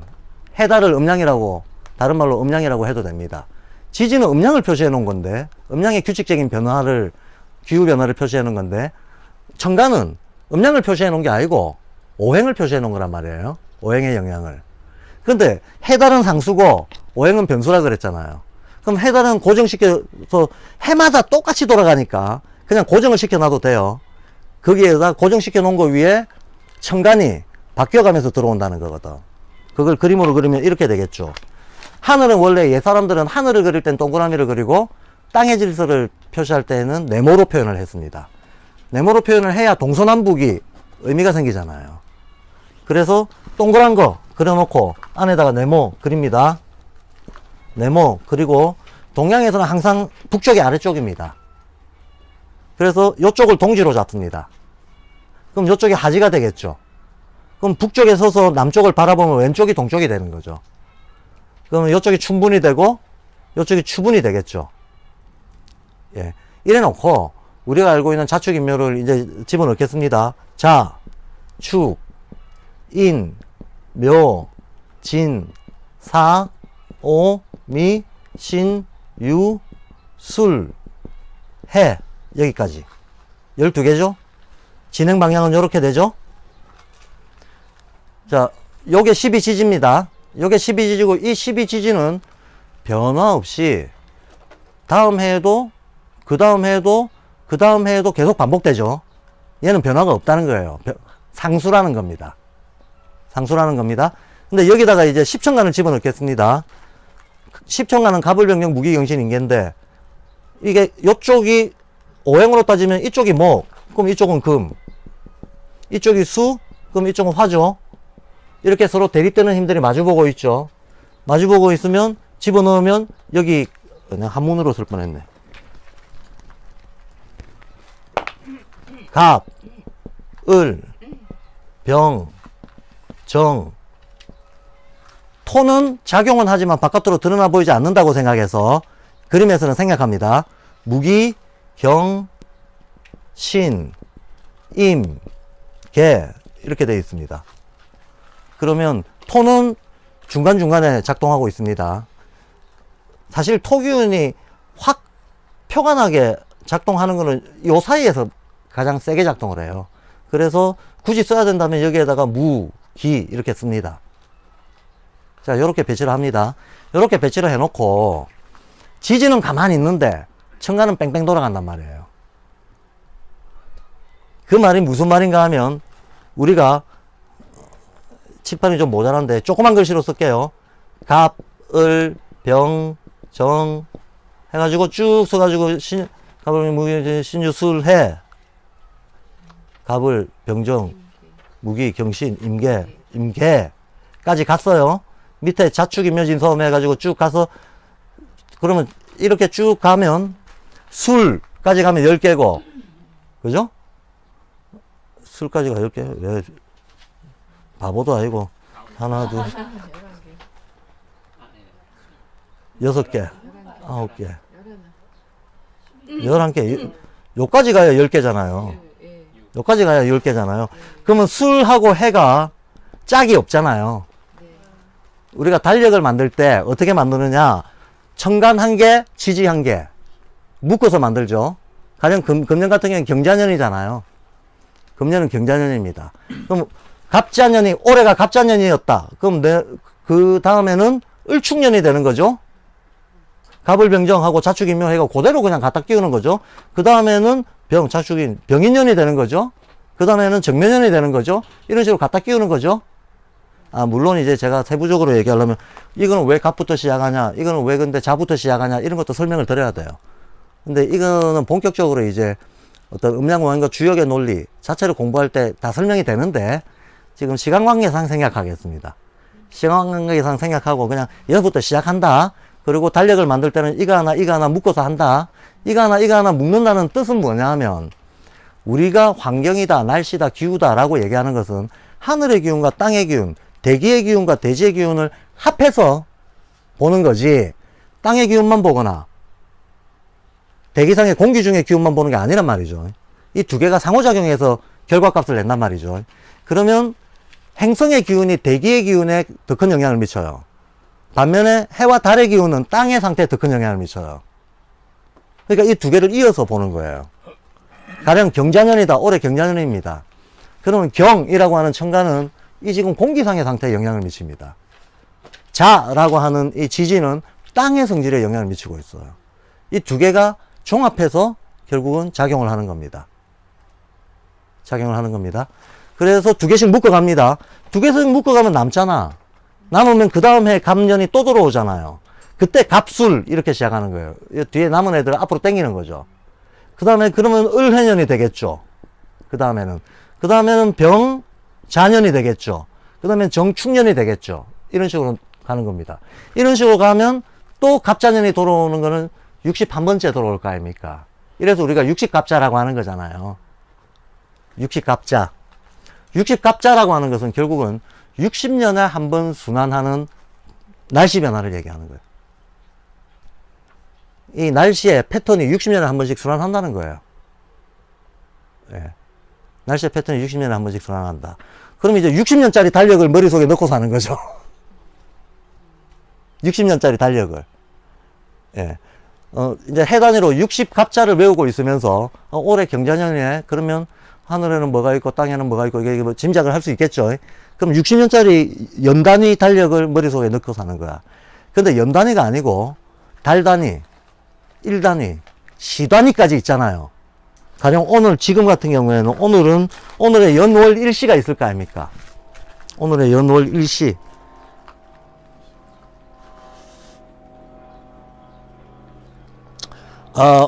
해달을 음양이라고, 다른 말로 음양이라고 해도 됩니다. 지지는 음양을 표시해 놓은 건데, 음양의 규칙적인 변화를, 기후 변화를 표시해 놓은 건데, 천간은 음양을 표시해 놓은 게 아니고, 오행을 표시해 놓은 거란 말이에요. 오행의 영향을. 근데 해달은 상수고, 오행은 변수라 그랬잖아요. 그럼 해달은 고정시켜서 해마다 똑같이 돌아가니까, 그냥 고정을 시켜놔도 돼요. 거기에다 고정시켜 놓은 거 위에 천간이 바뀌어가면서 들어온다는 거거든. 그걸 그림으로 그리면 이렇게 되겠죠. 하늘은 원래 옛 사람들은 하늘을 그릴 땐 동그라미를 그리고 땅의 질서를 표시할 때는 네모로 표현을 했습니다. 네모로 표현을 해야 동서남북이 의미가 생기잖아요. 그래서 동그란 거 그려놓고 안에다가 네모 그립니다. 네모 그리고 동양에서는 항상 북쪽이 아래쪽입니다. 그래서 이쪽을 동지로 잡습니다. 그럼 이쪽이 하지가 되겠죠. 그럼 북쪽에 서서 남쪽을 바라보면 왼쪽이 동쪽이 되는 거죠. 그러면 이쪽이 춘분이 되고 이쪽이 추분이 되겠죠. 예. 이래 놓고 우리가 알고 있는 자축인묘를 이제 집어넣겠습니다. 자, 축, 인, 묘, 진, 사, 오, 미, 신, 유, 술, 해. 여기까지 12개죠. 진행 방향은 이렇게 되죠. 자, 요게 12지지입니다. 요게 12지지고 이 12지지는 변화 없이 다음 해에도 그 다음 해에도 그 다음 해에도 계속 반복되죠. 얘는 변화가 없다는 거예요. 상수라는 겁니다. 상수라는 겁니다. 근데 여기다가 이제 십천간을 집어넣겠습니다. 십천간은 갑을병정 무기경신인계인데 이게 요쪽이 오행으로 따지면 이쪽이 목, 그럼 이쪽은 금, 이쪽이 수, 그럼 이쪽은 화죠. 이렇게 서로 대립되는 힘들이 마주보고 있죠. 마주보고 있으면 집어넣으면 여기 그냥 한문으로 쓸 뻔했네. 갑, 을, 병, 정. 토는 작용은 하지만 바깥으로 드러나 보이지 않는다고 생각해서 그림에서는 생각합니다. 무기, 경, 신, 임, 개 이렇게 되어 있습니다. 그러면 토는 중간중간에 작동하고 있습니다. 사실 토기운이 확 표가 나게 작동하는 거는 요 사이에서 가장 세게 작동을 해요. 그래서 굳이 써야 된다면 여기에다가 무, 기 이렇게 씁니다. 자, 요렇게 배치를 합니다. 요렇게 배치를 해놓고 지지는 가만히 있는데 천간은 뺑뺑 돌아간단 말이에요. 그 말이 무슨 말인가 하면 우리가 칠판이 좀 모자란데 조그만 글씨로 쓸게요. 갑, 을, 병, 정 해가지고 쭉 써가지고 갑을, 무기, 신유, 술, 해 갑을, 병정, 무기, 경신, 임계, 임계까지 갔어요. 밑에 자축, 임묘진, 서음 해가지고 쭉 가서 그러면 이렇게 쭉 가면 술까지 가면 10개고 그죠? 술까지가 10개 왜 바보도 아니고 하나 둘 6개 9개 11개 요까지 가야 10개잖아요. 요까지 가야 10개잖아요. 그러면 술하고 해가 짝이 없잖아요. 우리가 달력을 만들 때 어떻게 만드느냐, 천간 1개, 지지 1개 묶어서 만들죠. 가령 금년 같은 경우는 경자년이잖아요. 금년은 경자년입니다. 그럼 갑자년이, 올해가 갑자년이었다. 그럼 그 다음에는 을축년이 되는 거죠. 갑을병정하고 자축인묘해가 그대로 그냥 갖다 끼우는 거죠. 그 다음에는 자축인, 병인년이 되는 거죠. 그 다음에는 정묘년이 되는 거죠. 이런 식으로 갖다 끼우는 거죠. 아, 물론 이제 제가 세부적으로 얘기하려면 이거는 왜 갑부터 시작하냐, 이거는 왜 근데 자부터 시작하냐, 이런 것도 설명을 드려야 돼요. 근데 이거는 본격적으로 이제 어떤 음양오행과 주역의 논리 자체를 공부할 때 다 설명이 되는데 지금 시간관계상 생각하겠습니다. 시간관계상 생각하고 그냥 여기부터 시작한다. 그리고 달력을 만들 때는 이거 하나 묶어서 한다. 이거 하나 묶는다는 뜻은 뭐냐 하면 우리가 환경이다, 날씨다, 기후다라고 얘기하는 것은 하늘의 기운과 땅의 기운, 대기의 기운과 대지의 기운을 합해서 보는 거지, 땅의 기운만 보거나 대기상의 공기 중의 기운만 보는 게 아니란 말이죠. 이 두 개가 상호작용해서 결과값을 낸단 말이죠. 그러면 행성의 기운이 대기의 기운에 더 큰 영향을 미쳐요. 반면에 해와 달의 기운은 땅의 상태에 더 큰 영향을 미쳐요. 그러니까 이 두 개를 이어서 보는 거예요. 가령 경자년이다. 올해 경자년입니다. 그러면 경이라고 하는 천간은 이 지금 공기상의 상태에 영향을 미칩니다. 자라고 하는 이 지지는 땅의 성질에 영향을 미치고 있어요. 이 두 개가 종합해서 결국은 작용을 하는 겁니다. 작용을 하는 겁니다. 그래서 두 개씩 묶어갑니다. 두 개씩 묶어가면 남잖아. 남으면 그 다음 해 갑년이 또 들어오잖아요. 그때 갑술 이렇게 시작하는 거예요. 뒤에 남은 애들 앞으로 당기는 거죠. 그 다음에 그러면 을해년이 되겠죠. 그 다음에는 병자년이 되겠죠. 그 다음에 정축년이 되겠죠. 이런 식으로 가는 겁니다. 이런 식으로 가면 또 갑자년이 돌아오는 거는 61번째 돌아올 거 아닙니까? 이래서 우리가 60갑자라고 하는 거잖아요. 60갑자. 60갑자라고 하는 것은 결국은 60년에 한 번 순환하는 날씨 변화를 얘기하는 거예요. 이 날씨의 패턴이 60년에 한 번씩 순환한다는 거예요. 예. 날씨의 패턴이 60년에 한 번씩 순환한다. 그럼 이제 60년짜리 달력을 머릿속에 넣고 사는 거죠. 60년짜리 달력을. 예. 이제 해 단위로 60갑자를 외우고 있으면서, 올해 경자년에 그러면 하늘에는 뭐가 있고 땅에는 뭐가 있고 이게 뭐 짐작을 할 수 있겠죠. 그럼 60년짜리 연 단위 달력을 머릿속에 넣고 사는 거야. 근데 연 단위가 아니고 달 단위, 일 단위, 시 단위까지 있잖아요. 가령 오늘 지금 같은 경우에는 오늘의 연월 일시가 있을 거 아닙니까? 오늘의 연월 일시.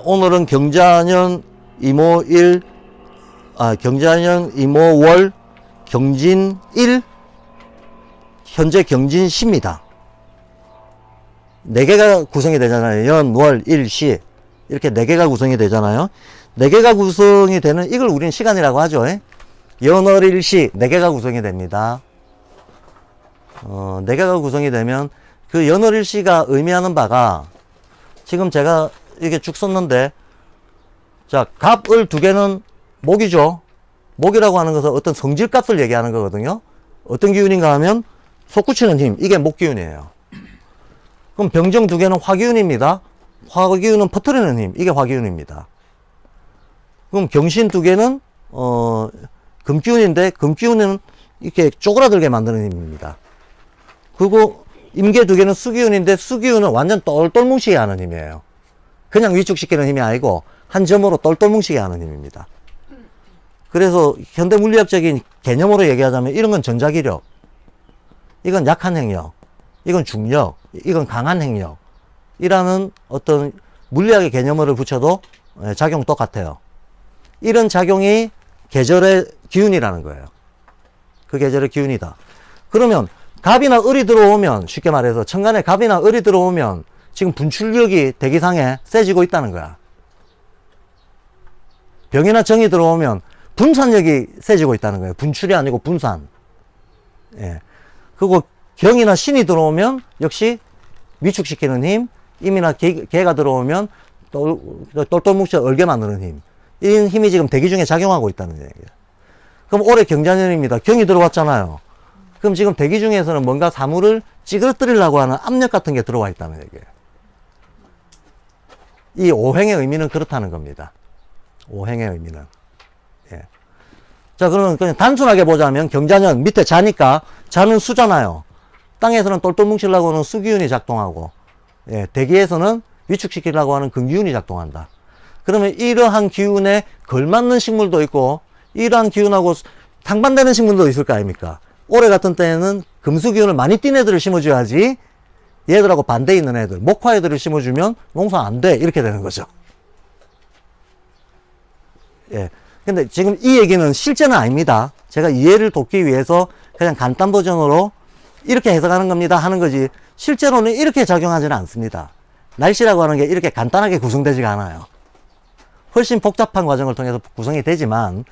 오늘은 경자년 이모일, 경자년 이모월 경진일, 현재 경진시입니다. 4개가 구성이 되잖아요. 연, 월, 일, 시. 이렇게 4개가 구성이 되잖아요. 4개가 구성이 되는, 이걸 우리는 시간이라고 하죠. 연, 월, 일, 시. 4개가 구성이 됩니다. 4개가 구성이 되면 그 연, 월, 일, 시가 의미하는 바가 지금 제가 이렇게 쭉 썼는데, 자, 갑, 을 2개는 목이죠. 목이라고 하는 것은 어떤 성질값을 얘기하는 거거든요. 어떤 기운인가 하면 솟구치는 힘, 이게 목 기운이에요. 그럼 병정 2개는 화기운입니다. 화기운은 퍼뜨리는 힘, 이게 화기운입니다. 그럼 경신 2개는 금기운인데, 금기운은 이렇게 쪼그라들게 만드는 힘입니다. 그리고 임계 2개는 수기운인데, 수기운은 완전 똘똘 뭉치게 하는 힘이에요. 그냥 위축시키는 힘이 아니고 한 점으로 똘똘 뭉치게 하는 힘입니다. 그래서 현대 물리학적인 개념으로 얘기하자면 이런 건 전자기력, 이건 약한 행력, 이건 중력, 이건 강한 행력이라는 어떤 물리학의 개념을 붙여도 작용 똑같아요. 이런 작용이 계절의 기운이라는 거예요. 그 계절의 기운이다. 그러면 갑이나 을이 들어오면, 쉽게 말해서 천간에 갑이나 을이 들어오면 지금 분출력이 대기상에 세지고 있다는 거야. 병이나 정이 들어오면 분산력이 세지고 있다는 거예요. 분출이 아니고 분산. 예. 그리고 경이나 신이 들어오면 역시 위축시키는 힘, 임이나 개가 들어오면 똘똘 뭉쳐 얼게 만드는 힘. 이 힘이 지금 대기 중에 작용하고 있다는 얘기예요. 그럼 올해 경자년입니다. 경이 들어왔잖아요. 그럼 지금 대기 중에서는 뭔가 사물을 찌그러뜨리려고 하는 압력 같은 게 들어와 있다는 얘기예요. 이 오행의 의미는 그렇다는 겁니다. 오행의 의미는. 예. 자, 그러면 그냥 단순하게 보자면 경자년 밑에 자니까, 자는 수잖아요. 땅에서는 똘똘 뭉치려고 하는 수기운이 작동하고, 예, 대기에서는 위축시키려고 하는 금기운이 작동한다. 그러면 이러한 기운에 걸맞는 식물도 있고, 이러한 기운하고 상반되는 식물도 있을 거 아닙니까? 올해 같은 때에는 금수기운을 많이 띈 애들을 심어줘야지, 얘들하고 반대 있는 애들, 목화 애들을 심어주면 농사 안 돼. 이렇게 되는 거죠. 예. 근데 지금 이 얘기는 실제는 아닙니다. 제가 이해를 돕기 위해서 그냥 간단 버전으로 이렇게 해석하는 겁니다 하는 거지, 실제로는 이렇게 작용하지는 않습니다. 날씨라고 하는 게 이렇게 간단하게 구성되지가 않아요. 훨씬 복잡한 과정을 통해서 구성이 되지만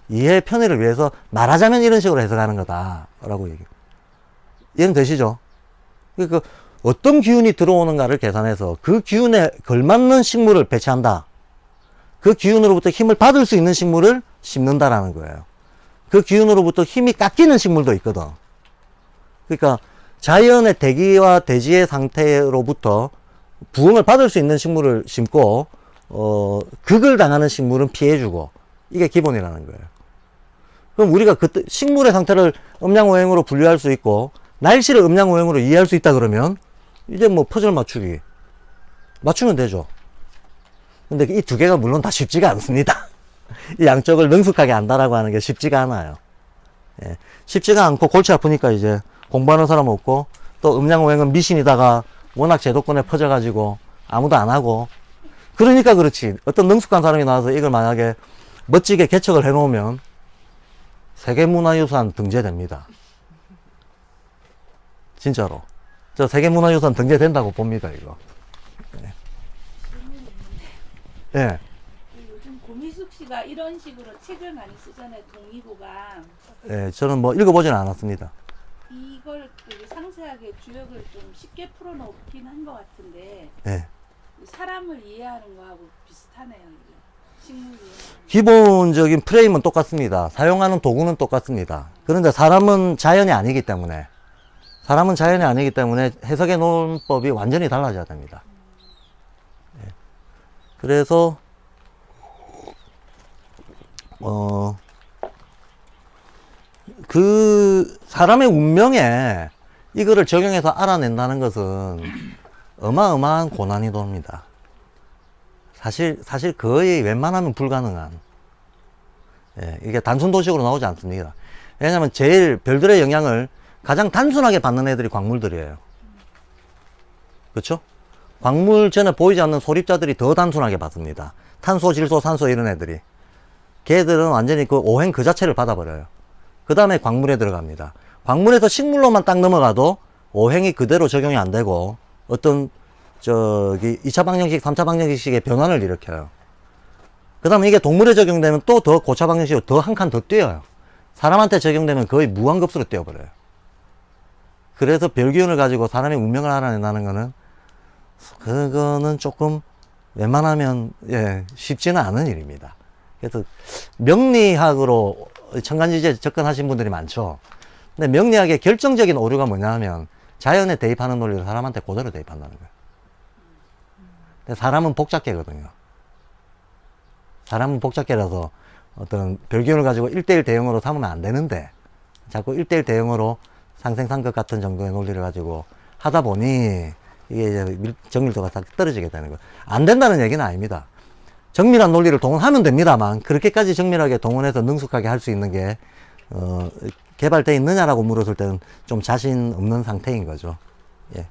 이해의 편의를 위해서 말하자면 이런 식으로 해석하는 거다라고 얘기해요. 이해는 되시죠? 그러니까 어떤 기운이 들어오는가를 계산해서 그 기운에 걸맞는 식물을 배치한다. 그 기운으로부터 힘을 받을 수 있는 식물을 심는다라는 거예요. 그 기운으로부터 힘이 깎이는 식물도 있거든. 그러니까 자연의 대기와 대지의 상태로부터 부흥을 받을 수 있는 식물을 심고 극을 당하는 식물은 피해주고, 이게 기본이라는 거예요. 그럼 우리가 그때 식물의 상태를 음양오행으로 분류할 수 있고 날씨를 음양오행으로 이해할 수 있다 그러면 이제 뭐 퍼즐 맞추면 되죠. 근데 이 두 개가 물론 다 쉽지가 않습니다. 이 양쪽을 능숙하게 안다라고 하는 게 쉽지가 않아요. 예. 쉽지가 않고 골치 아프니까 이제 공부하는 사람 없고, 또 음양오행은 미신이다가 워낙 제도권에 퍼져가지고 아무도 안 하고, 그러니까 그렇지. 어떤 능숙한 사람이 나와서 이걸 만약에 멋지게 개척을 해놓으면 세계문화유산 등재됩니다. 진짜로. 저 세계문화유산 등재된다고 봅니다, 이거. 예. 예. 요즘 고미숙 씨가 이런 식으로 책을 많이 쓰잖아요. 동의보가. 예, 저는 뭐 읽어보지는 않았습니다. 이걸 되게 상세하게 주역을 좀 쉽게 풀어놓긴 한 것 같은데 예. 사람을 이해하는 거하고 비슷하네요. 이게. 식물 이해하는 거. 기본적인 프레임은 똑같습니다. 사용하는 도구는 똑같습니다. 그런데 사람은 자연이 아니기 때문에 해석의 논법이 완전히 달라져야 됩니다. 예. 그래서 그 사람의 운명에 이거를 적용해서 알아낸다는 것은 어마어마한 고난이 돕니다. 사실 거의 웬만하면 불가능한. 예, 이게 단순 도식으로 나오지 않습니다. 왜냐하면 제일 별들의 영향을 가장 단순하게 받는 애들이 광물들이에요. 그렇죠? 광물 전에 보이지 않는 소립자들이 더 단순하게 받습니다. 탄소, 질소, 산소 이런 애들이. 걔들은 완전히 그 오행 그 자체를 받아버려요. 그 다음에 광물에 들어갑니다. 광물에서 식물로만 딱 넘어가도 오행이 그대로 적용이 안 되고 어떤 2차 방정식, 3차 방정식의 변환을 일으켜요. 그 다음에 이게 동물에 적용되면 또 더 고차 방정식으로 더 한 칸 더 뛰어요. 사람한테 적용되면 거의 무한급수로 뛰어버려요. 그래서 별기운을 가지고 사람의 운명을 알아낸다는 거는 그거는 조금 웬만하면 쉽지는 않은 일입니다. 그래서 명리학으로 천간지지에 접근하신 분들이 많죠. 근데 명리학의 결정적인 오류가 뭐냐 하면 자연에 대입하는 논리를 사람한테 그대로 대입한다는 거예요. 근데 사람은 복잡계거든요. 사람은 복잡계라서 어떤 별기운을 가지고 1대1 대응으로 삼으면 안 되는데 자꾸 1대1 대응으로 상생상극 같은 정도의 논리를 가지고 하다 보니 이게 이제 정밀도가 딱 떨어지게 되는 거예요. 안 된다는 얘기는 아닙니다. 정밀한 논리를 동원하면 됩니다만 그렇게까지 정밀하게 동원해서 능숙하게 할 수 있는 게 개발되어 있느냐라고 물었을 때는 좀 자신 없는 상태인 거죠. 예.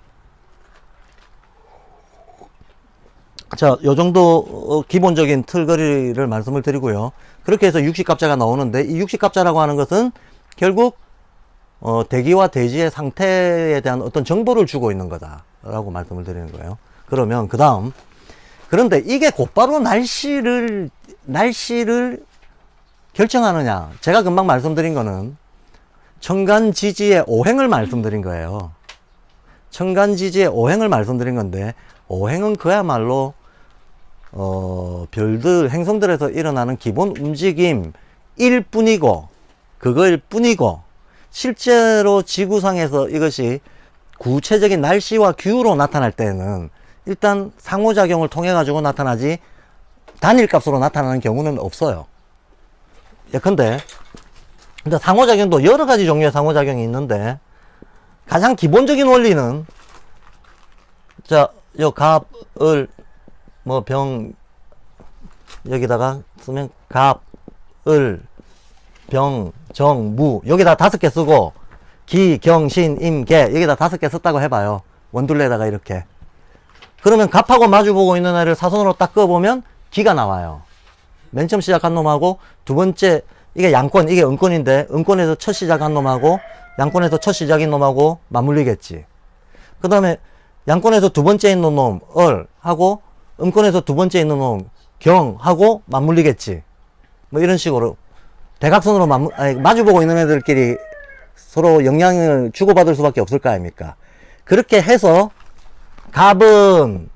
자, 요 정도 기본적인 틀거리를 말씀을 드리고요. 그렇게 해서 육식갑자가 나오는데 이 육식갑자라고 하는 것은 결국 대기와 대지의 상태에 대한 어떤 정보를 주고 있는 거다라고 말씀을 드리는 거예요. 그러면 그 다음, 그런데 이게 곧바로 날씨를 결정하느냐? 제가 금방 말씀드린 거는 천간지지의 오행을 말씀드린 거예요. 천간지지의 오행을 말씀드린 건데 오행은 그야말로 별들, 행성들에서 일어나는 기본 움직임일 뿐이고 그거일 뿐이고 실제로 지구상에서 이것이 구체적인 날씨와 기후로 나타날 때는 일단 상호작용을 통해 가지고 나타나지 단일값으로 나타나는 경우는 없어요. 근데 상호작용도 여러 가지 종류의 상호작용이 있는데 가장 기본적인 원리는 요 갑을 여기다가 쓰면 갑, 을, 병, 정, 무 여기다 5개 쓰고 기, 경, 신, 임, 개 여기다 5개 썼다고 해봐요. 원둘레에다가 이렇게. 그러면 갑하고 마주보고 있는 애를 사선으로 딱 그어보면 기가 나와요. 맨 처음 시작한 놈하고 두 번째 이게 양권, 이게 음권인데 음권에서 첫 시작한 놈하고 양권에서 첫 시작인 놈하고 맞물리겠지. 그 다음에 양권에서 두 번째 있는 놈, 을 하고 음권에서 두 번째 있는 놈, 경하고 맞물리겠지. 뭐 이런 식으로 대각선으로 마주보고 있는 애들끼리 서로 영향을 주고받을 수밖에 없을 거 아닙니까? 그렇게 해서 갑은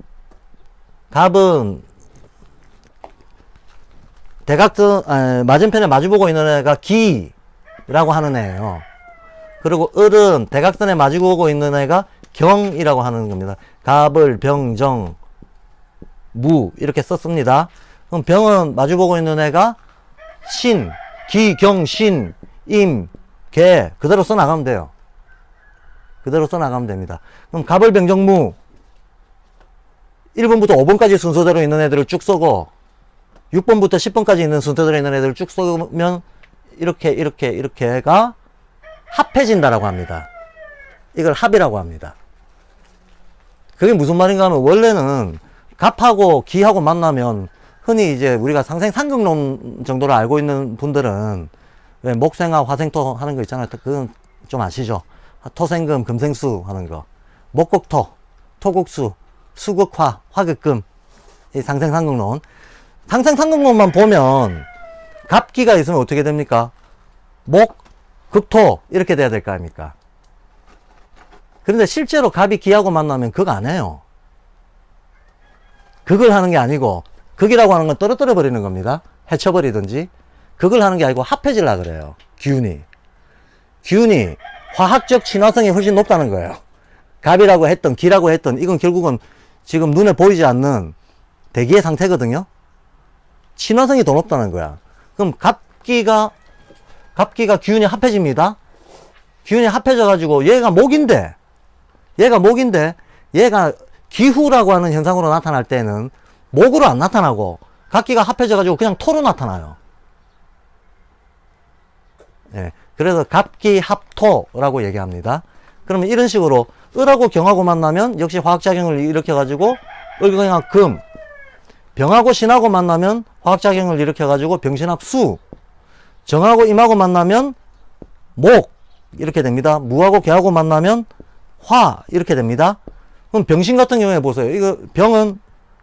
대각선 맞은편에 마주보고 있는 애가 기라고 하는 애예요. 그리고 을은 대각선에 마주보고 있는 애가 경이라고 하는 겁니다. 갑을 병정 무 이렇게 썼습니다. 그럼 병은 마주보고 있는 애가 신, 기, 경, 신, 임, 개 그대로 써나가면 돼요. 그대로 써나가면 됩니다. 그럼 갑을 병정 무 1번부터 5번까지 순서대로 있는 애들을 쭉 써고 6번부터 10번까지 있는 순서대로 있는 애들을 쭉 써면 이렇게가 합해진다라고 합니다. 이걸 합이라고 합니다. 그게 무슨 말인가 하면 원래는 갑하고 기하고 만나면 흔히 이제 우리가 상생상극론 정도로 알고 있는 분들은 왜 목생화 화생토 하는 거 있잖아요. 그건 좀 아시죠? 토생금 금생수 하는 거. 목극토, 토극수, 수극화, 화극금. 이 상생상극론. 상생상극론만 보면 갑기가 있으면 어떻게 됩니까? 목, 극토 이렇게 돼야 될 거 아닙니까? 그런데 실제로 갑이 기하고 만나면 극 안 해요. 극을 하는 게 아니고 극이라고 하는 건 떨어뜨려 버리는 겁니다. 해쳐버리든지. 극을 하는 게 아니고 합해지려고 그래요. 기운이 화학적 친화성이 훨씬 높다는 거예요. 갑이라고 했던 기라고 했던 이건 결국은 지금 눈에 보이지 않는 대기의 상태거든요. 친화성이 더 높다는 거야. 그럼 갑기가 기운이 합해집니다. 기운이 합해져 가지고 얘가 목인데 얘가 기후라고 하는 현상으로 나타날 때는 목으로 안 나타나고 갑기가 합해져 가지고 그냥 토로 나타나요. 예. 그래서 갑기 합토라고 얘기합니다. 그러면 이런 식으로 을하고 경하고 만나면 역시 화학작용을 일으켜 가지고 을경합 금, 병하고 신하고 만나면 화학작용을 일으켜 가지고 병신합 수, 정하고 임하고 만나면 목 이렇게 됩니다. 무하고 개하고 만나면 화 이렇게 됩니다. 그럼 병신 같은 경우에 보세요. 이거 병은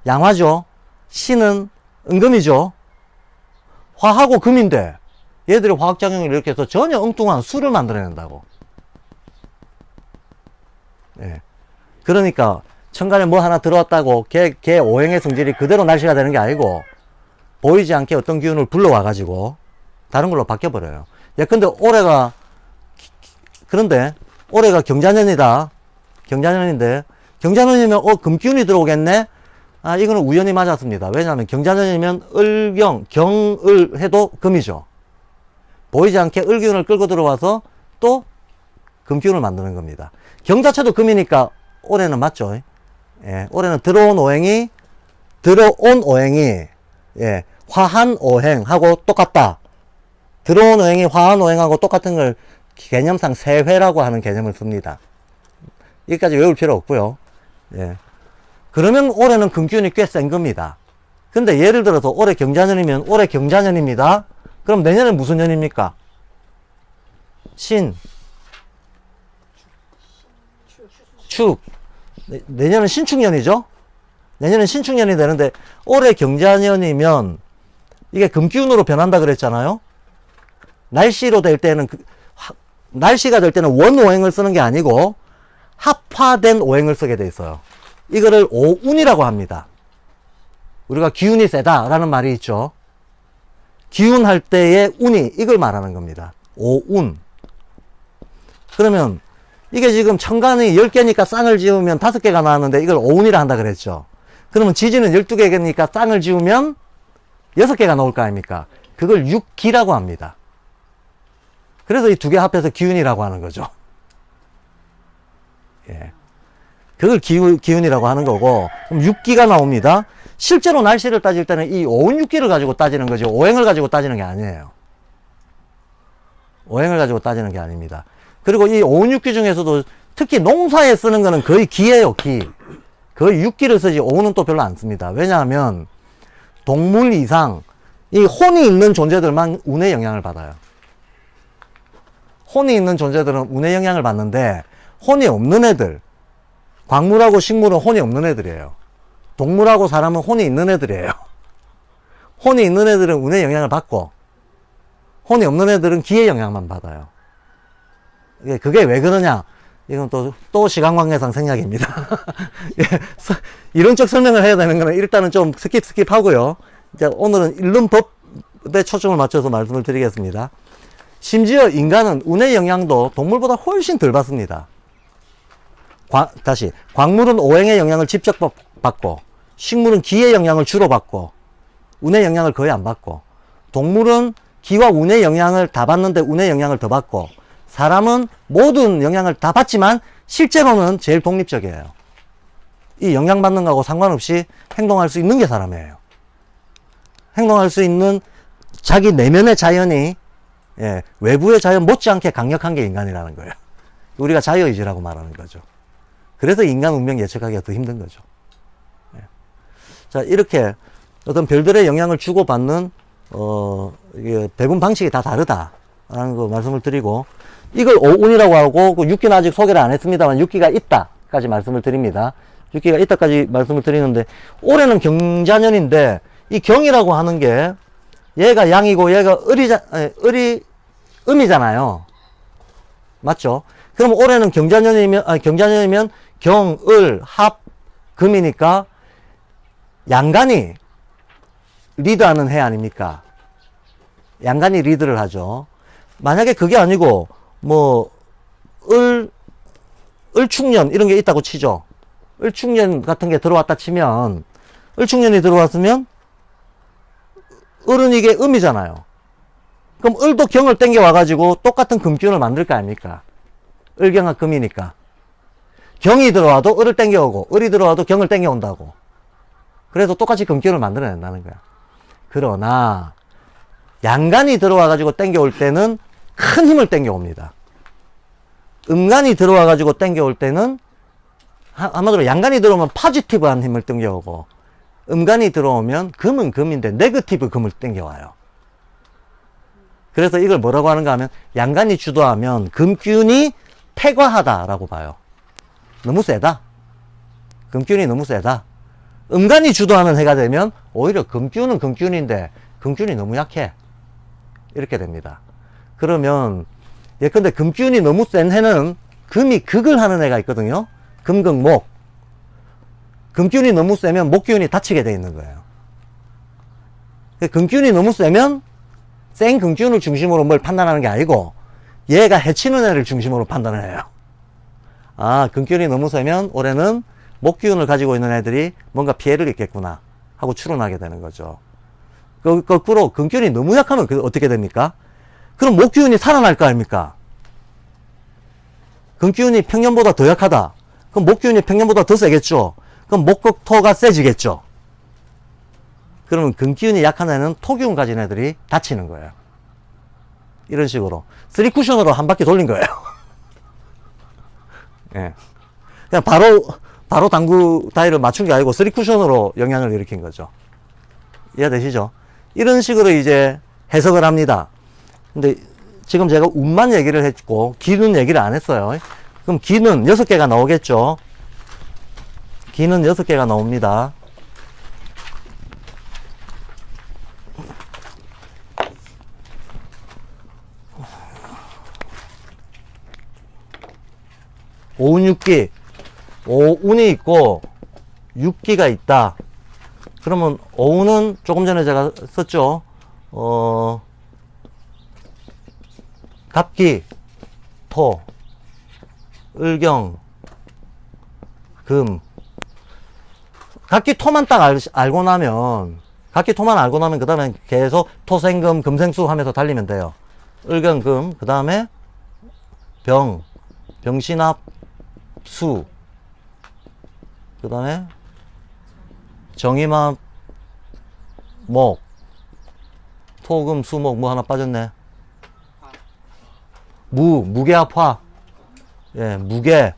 양화죠. 신은 은금이죠. 화하고 금인데 얘들이 화학작용을 일으켜서 전혀 엉뚱한 수를 만들어낸다고. 예. 그러니까 천간에 뭐 하나 들어왔다고 걔 오행의 성질이 그대로 날씨가 되는 게 아니고 보이지 않게 어떤 기운을 불러와 가지고 다른 걸로 바뀌어버려요. 예컨대 그런데 올해가 경자년이다. 경자년인데 경자년이면 금기운이 들어오겠네. 아, 이거는 우연히 맞았습니다. 왜냐하면 경자년이면 을경 경을 해도 금이죠. 보이지 않게 을기운을 끌고 들어와서 또 금기운을 만드는 겁니다. 경 자체도 금이니까 올해는 맞죠. 예, 올해는 들어온 오행이 예, 화한 오행하고 똑같다. 들어온 오행이 화한 오행하고 똑같은 걸 개념상 세회라고 하는 개념을 씁니다. 여기까지 외울 필요 없고요. 예. 그러면 올해는 금기운이 꽤 센 겁니다. 근데 예를 들어서 올해 경자년이면 올해 경자년입니다. 그럼 내년엔 무슨 년입니까? 축. 내년은 신축년이죠? 내년은 신축년이 되는데 올해 경자년이면 이게 금기운으로 변한다 그랬잖아요? 날씨가 될 때는 원오행을 쓰는 게 아니고 합화된 오행을 쓰게 돼 있어요. 이거를 오운이라고 합니다. 우리가 기운이 세다라는 말이 있죠. 기운할 때의 운이 이걸 말하는 겁니다. 오운. 그러면 이게 지금 천간이 10개니까 쌍을 지으면 5개가 나왔는데 이걸 오운이라 한다 그랬죠. 그러면 지지는 12개니까 쌍을 지으면 6개가 나올 거 아닙니까? 그걸 육기라고 합니다. 그래서 이 두 개 합해서 기운이라고 하는 거죠. 예. 그걸 기운이라고 하는 거고, 그럼 육기가 나옵니다. 실제로 날씨를 따질 때는 이 오운 육기를 가지고 따지는 거죠. 오행을 가지고 따지는 게 아니에요. 오행을 가지고 따지는 게 아닙니다. 그리고 이 오운 육기 중에서도 특히 농사에 쓰는 거는 거의 기예요, 기. 거의 육기를 쓰지 오운은 또 별로 안 씁니다. 왜냐하면 동물 이상 이 혼이 있는 존재들만 운의 영향을 받아요. 혼이 있는 존재들은 운의 영향을 받는데 혼이 없는 애들, 광물하고 식물은 혼이 없는 애들이에요. 동물하고 사람은 혼이 있는 애들이에요. 혼이 있는 애들은 운의 영향을 받고, 혼이 없는 애들은 기의 영향만 받아요. 그게 왜 그러냐? 이건 또 시간관계상 생략입니다. 예, 이론적 설명을 해야 되는 거는 일단은 좀 스킵 하고요. 이제 오늘은 일론법에 초점을 맞춰서 말씀을 드리겠습니다. 심지어 인간은 운의 영향도 동물보다 훨씬 덜 받습니다. 다시, 광물은 오행의 영향을 직접 받고, 식물은 기의 영향을 주로 받고, 운의 영향을 거의 안 받고, 동물은 기와 운의 영향을 다 받는데 운의 영향을 더 받고, 사람은 모든 영향을 다 받지만 실제로는 제일 독립적이에요. 이 영향받는 거하고 상관없이 행동할 수 있는 게 사람이에요. 행동할 수 있는 자기 내면의 자연이, 예, 외부의 자연 못지않게 강력한 게 인간이라는 거예요. 우리가 자유의지라고 말하는 거죠. 그래서 인간 운명 예측하기가 더 힘든 거죠. 예. 자, 이렇게 어떤 별들의 영향을 주고받는 이게 배분 방식이 다 다르다라는 거 말씀을 드리고, 이걸 오운이라고 하고, 그 육기는 아직 소개를 안 했습니다만 육기가 있다까지 말씀을 드립니다. 육기가 있다까지 말씀을 드리는데, 올해는 경자년인데 이 경이라고 하는 게 얘가 양이고 얘가 음이잖아요. 맞죠? 그럼 올해는 경자년이면 경, 을, 합, 금이니까 양간이 리드하는 해 아닙니까? 양간이 리드를 하죠. 만약에 그게 아니고 을축년 이런 게 있다고 치죠. 을축년 같은 게 들어왔다 치면, 을축년이 들어왔으면 을은 이게 음이잖아요. 그럼 을도 경을 땡겨 와가지고 똑같은 금기운을 만들 거 아닙니까? 을경합 금이니까. 경이 들어와도 을을 땡겨오고, 을이 들어와도 경을 땡겨온다고. 그래서 똑같이 금기운을 만들어낸다는 거야. 그러나 양간이 들어와가지고 땡겨올 때는 큰 힘을 땡겨옵니다. 음간이 들어와가지고 땡겨올 때는, 한마디로 양간이 들어오면 포지티브한 힘을 땡겨오고, 음간이 들어오면 금은 금인데 네거티브 금을 땡겨와요. 그래서 이걸 뭐라고 하는가 하면, 양간이 주도하면 금기운이 패과하다라고 봐요. 너무 세다. 금기운이 너무 세다. 음간이 주도하는 해가 되면 오히려 금기운은 금기운인데 금기운이 너무 약해. 이렇게 됩니다. 그러면 예컨대 금기운이 너무 센 해는 금이 극을 하는 해가 있거든요. 금극목. 금기운이 너무 세면 목기운이 다치게 돼 있는 거예요. 금기운이 너무 세면 센 금기운을 중심으로 뭘 판단하는 게 아니고 얘가 해치는 애를 중심으로 판단을 해요. 아, 금기운이 너무 세면 올해는 목기운을 가지고 있는 애들이 뭔가 피해를 입겠구나 하고 추론하게 되는 거죠. 거꾸로 금기운이 너무 약하면 어떻게 됩니까? 그럼 목기운이 살아날 거 아닙니까? 금기운이 평년보다 더 약하다. 그럼 목기운이 평년보다 더 세겠죠. 그럼 목극토가 세지겠죠. 그러면 금기운이 약한 애는 토기운 가진 애들이 다치는 거예요. 이런 식으로 3쿠션으로 한 바퀴 돌린 거예요. 예. 그냥 바로 당구 타일을 맞춘 게 아니고 3쿠션으로 영향을 일으킨 거죠. 이해되시죠? 이런 식으로 이제 해석을 합니다. 근데 지금 제가 운만 얘기를 했고 기는 얘기를 안 했어요. 그럼 기는 6개가 나오겠죠. 기는 6개가 나옵니다. 오운 6기, 오운이 있고 6기가 있다. 그러면 오운은 조금 전에 제가 썼죠. 갑기, 토, 을경, 금. 갑기 토만 딱 알고 나면 그 다음에 계속 토생금, 금생수 하면서 달리면 돼요. 을경, 금, 그 다음에 병신합, 수, 그 다음에 정임합, 목, 토금, 수목, 뭐 하나 빠졌네. 무게합, 화. 예, 무게,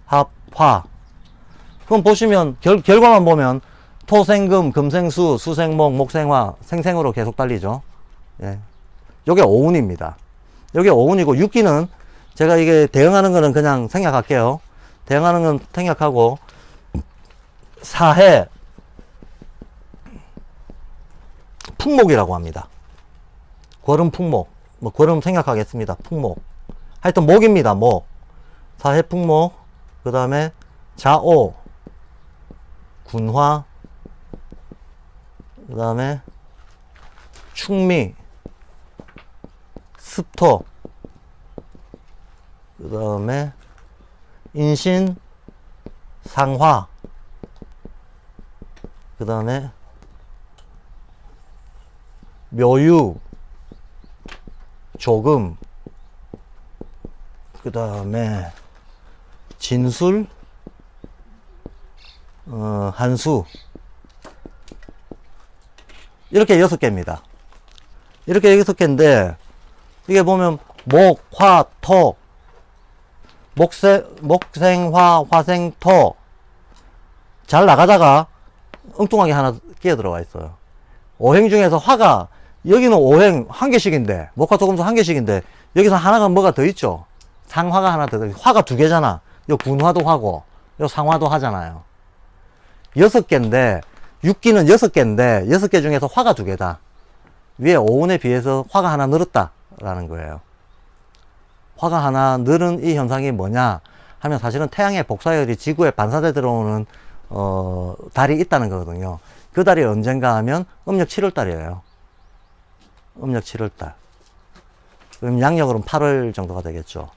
합, 화. 그럼 보시면, 결과만 보면, 토생금, 금생수, 수생목, 목생화, 생생으로 계속 달리죠. 예. 요게 오운입니다. 요게 오운이고, 6기는 제가 이게 대응하는 거는 그냥 생략할게요. 대응하는 건 생략하고, 사해, 풍목이라고 합니다. 궐은 풍목. 뭐 궐은 생각하겠습니다. 풍목. 하여튼 목입니다. 목. 사해풍목. 그 다음에 자오, 군화, 그 다음에 충미, 습토, 그 다음에 인신, 상화, 그 다음에 묘유, 조금, 그 다음에 진술, 한수. 이렇게 6개입니다. 이렇게 6개인데, 이게 보면, 목, 화, 토, 목생화, 화생토. 잘 나가다가 엉뚱하게 하나 끼어 들어가 있어요. 오행 중에서 화가, 여기는 오행 1개씩인데, 목화토금수 1개씩인데, 여기서 하나가 뭐가 더 있죠? 상화가 하나 더, 화가 2개잖아. 요 군화도 화고, 요 상화도 화잖아요. 6개인데, 6기는 6개인데, 6개 중에서 화가 2개다. 위에 오운에 비해서 화가 하나 늘었다라는 거예요. 화가 하나 늘은 이 현상이 뭐냐 하면 사실은 태양의 복사열이 지구에 반사돼 들어오는, 달이 있다는 거거든요. 그 달이 언젠가 하면 음력 7월달이에요. 음력 7월달. 그럼 양력으로는 8월 정도가 되겠죠.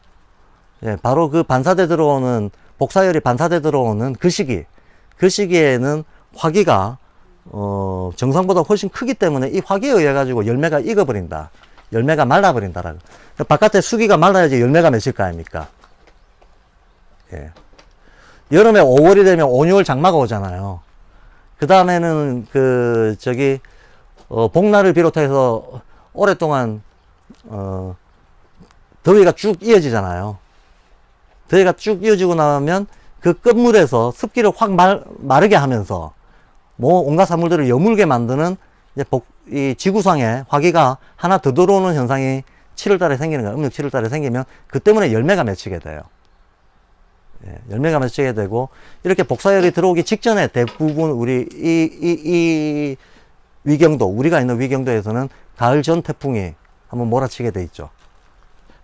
예, 바로 그 반사돼 들어오는, 복사열이 반사돼 들어오는 그 시기에는 화기가, 정상보다 훨씬 크기 때문에 이 화기에 의해 가지고 열매가 익어버린다. 열매가 말라버린다라고. 그러니까 바깥에 수기가 말라야지 열매가 맺힐 거 아닙니까? 예. 여름에 5월이 되면 5, 6월 장마가 오잖아요. 그 다음에는 복날을 비롯해서 오랫동안, 더위가 쭉 이어지잖아요. 더위가 쭉 이어지고 나면 그 끝물에서 습기를 확 마르게 하면서 뭐 온갖 사물들을 여물게 만드는 이제 이 지구상에 화기가 하나 더 들어오는 현상이 7월달에 생기는 거예요. 음력 7월달에 생기면 그 때문에 열매가 맺히게 돼요. 예, 열매가 맺히게 되고 이렇게 복사열이 들어오기 직전에 대부분 우리 이 위경도, 우리가 있는 위경도에서는 가을 전 태풍이 한번 몰아치게 돼 있죠.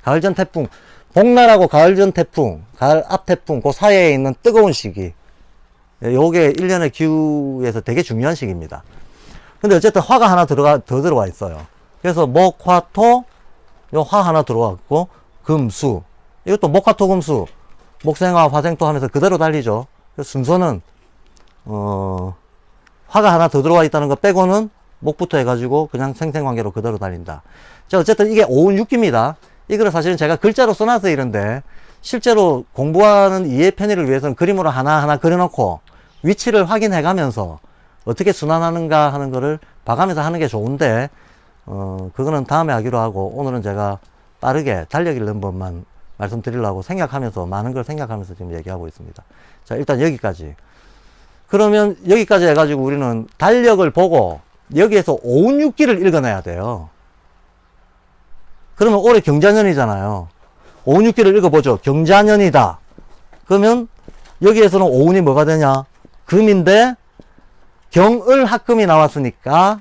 가을 전 태풍, 복날하고 가을 전 태풍, 가을 앞 태풍, 그 사이에 있는 뜨거운 시기. 요게 1년의 기후에서 되게 중요한 시기입니다. 근데 어쨌든 화가 하나 더 들어와 있어요. 그래서 목, 화, 토, 요 화 하나 들어왔고, 금, 수. 이것도 목, 화, 토, 금, 수. 목생화, 화생토 하면서 그대로 달리죠. 그래서 순서는, 화가 하나 더 들어와 있다는 거 빼고는 목부터 해가지고 그냥 생생관계로 그대로 달린다. 자, 어쨌든 이게 오운 6기입니다. 이거를 사실은 제가 글자로 써놔서 이런데, 실제로 공부하는 이해 편의를 위해서는 그림으로 하나하나 그려놓고 위치를 확인해 가면서 어떻게 순환하는가 하는 거를 봐가면서 하는 게 좋은데, 그거는 다음에 하기로 하고, 오늘은 제가 빠르게 달력 읽는 법만 말씀드리려고 생각하면서, 많은 걸 생각하면서 지금 얘기하고 있습니다. 자, 일단 여기까지. 그러면 여기까지 해가지고 우리는 달력을 보고 여기에서 오운 6기를 읽어내야 돼요. 그러면 올해 경자년이잖아요. 오운 6기를 읽어보죠. 경자년이다. 그러면 여기에서는 오운이 뭐가 되냐? 금인데 경을 합금이 나왔으니까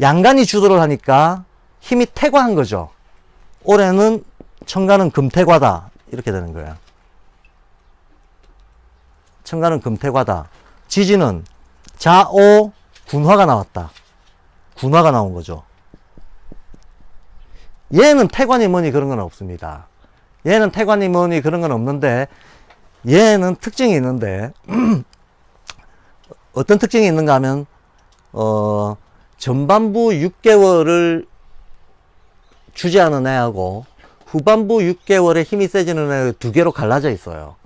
양간이 주도를 하니까 힘이 태과한 거죠. 올해는 천간은 금태과다. 이렇게 되는 거예요. 천간은 금태과다. 지지는 자오 군화가 나왔다. 군화가 나온 거죠. 얘는 태관이 뭐니 그런 건 없습니다. 얘는 태관이 뭐니 그런 건 없는데, 얘는 특징이 있는데, 어떤 특징이 있는가 하면, 전반부 6개월을 주재하는 애하고, 후반부 6개월에 힘이 세지는 애 2개로 갈라져 있어요.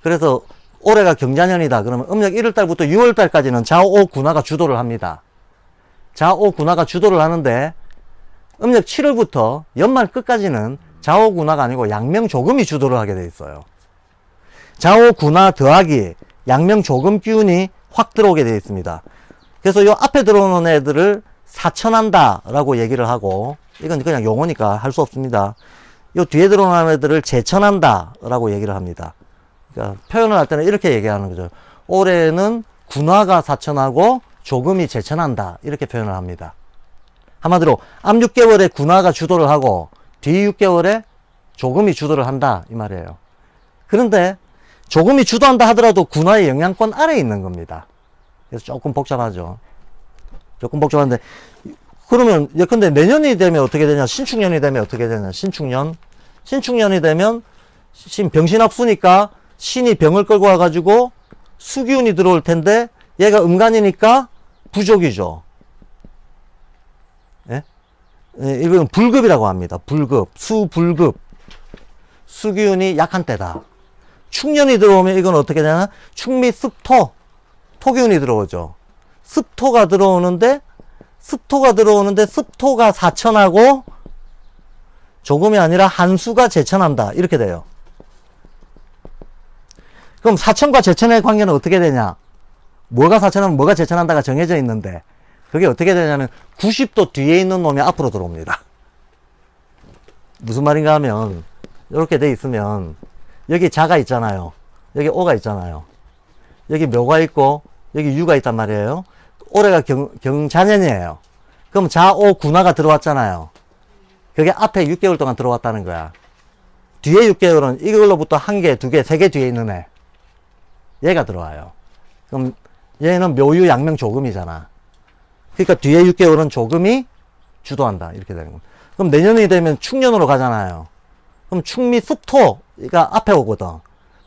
그래서, 올해가 경자년이다. 그러면 음력 1월달부터 6월달까지는 자오 군화가 주도를 합니다. 자오 군화가 주도를 하는데, 음력 7월부터 연말 끝까지는 자오군화가 아니고 양명조금이 주도를 하게 돼 있어요. 자오군화 더하기 양명조금 기운이 확 들어오게 되어 있습니다. 그래서 요 앞에 들어오는 애들을 사천한다 라고 얘기를 하고, 이건 그냥 용어니까 할 수 없습니다. 요 뒤에 들어오는 애들을 제천한다 라고 얘기를 합니다. 그러니까 표현을 할 때는 이렇게 얘기하는 거죠. 올해는 군화가 사천하고 조금이 제천한다. 이렇게 표현을 합니다. 한마디로 앞 6개월에 군화가 주도를 하고 뒤 6개월에 조금이 주도를 한다. 이 말이에요. 그런데 조금이 주도한다 하더라도 군화의 영향권 아래에 있는 겁니다. 그래서 조금 복잡하죠. 조금 복잡한데, 그러면 예컨대 내년이 되면 어떻게 되냐? 신축년이 되면 어떻게 되냐? 신축년이 되면 신 병신합수니까 신이 병을 끌고 와가지고 수기운이 들어올 텐데 얘가 음간이니까 부족이죠. 예? 예, 이건 불급이라고 합니다. 불급, 수불급. 수기운이 약한 때다. 축년이 들어오면 이건 어떻게 되냐? 축미 습토, 토기운이 들어오죠. 습토가 들어오는데 습토가 사천하고 조금이 아니라 한수가 제천한다. 이렇게 돼요. 그럼 사천과 제천의 관계는 어떻게 되냐? 뭐가 사천하면 뭐가 제천한다가 정해져 있는데 그게 어떻게 되냐면 90도 뒤에 있는 놈이 앞으로 들어옵니다. 무슨 말인가 하면 이렇게 돼 있으면 여기 자가 있잖아요. 여기 오가 있잖아요. 여기 묘가 있고 여기 유가 있단 말이에요. 올해가 경자년이에요. 그럼 자, 오, 군화가 들어왔잖아요. 그게 앞에 6개월 동안 들어왔다는 거야. 뒤에 6개월은 이걸로부터 1개, 2개, 3개 뒤에 있는 애. 얘가 들어와요. 그럼 얘는 묘유 양명 조금이잖아. 그러니까 뒤에 6개월은 조금이 주도한다. 이렇게 되는 겁니다. 그럼 내년이 되면 축년으로 가잖아요. 그럼 축미 습토가 앞에 오거든.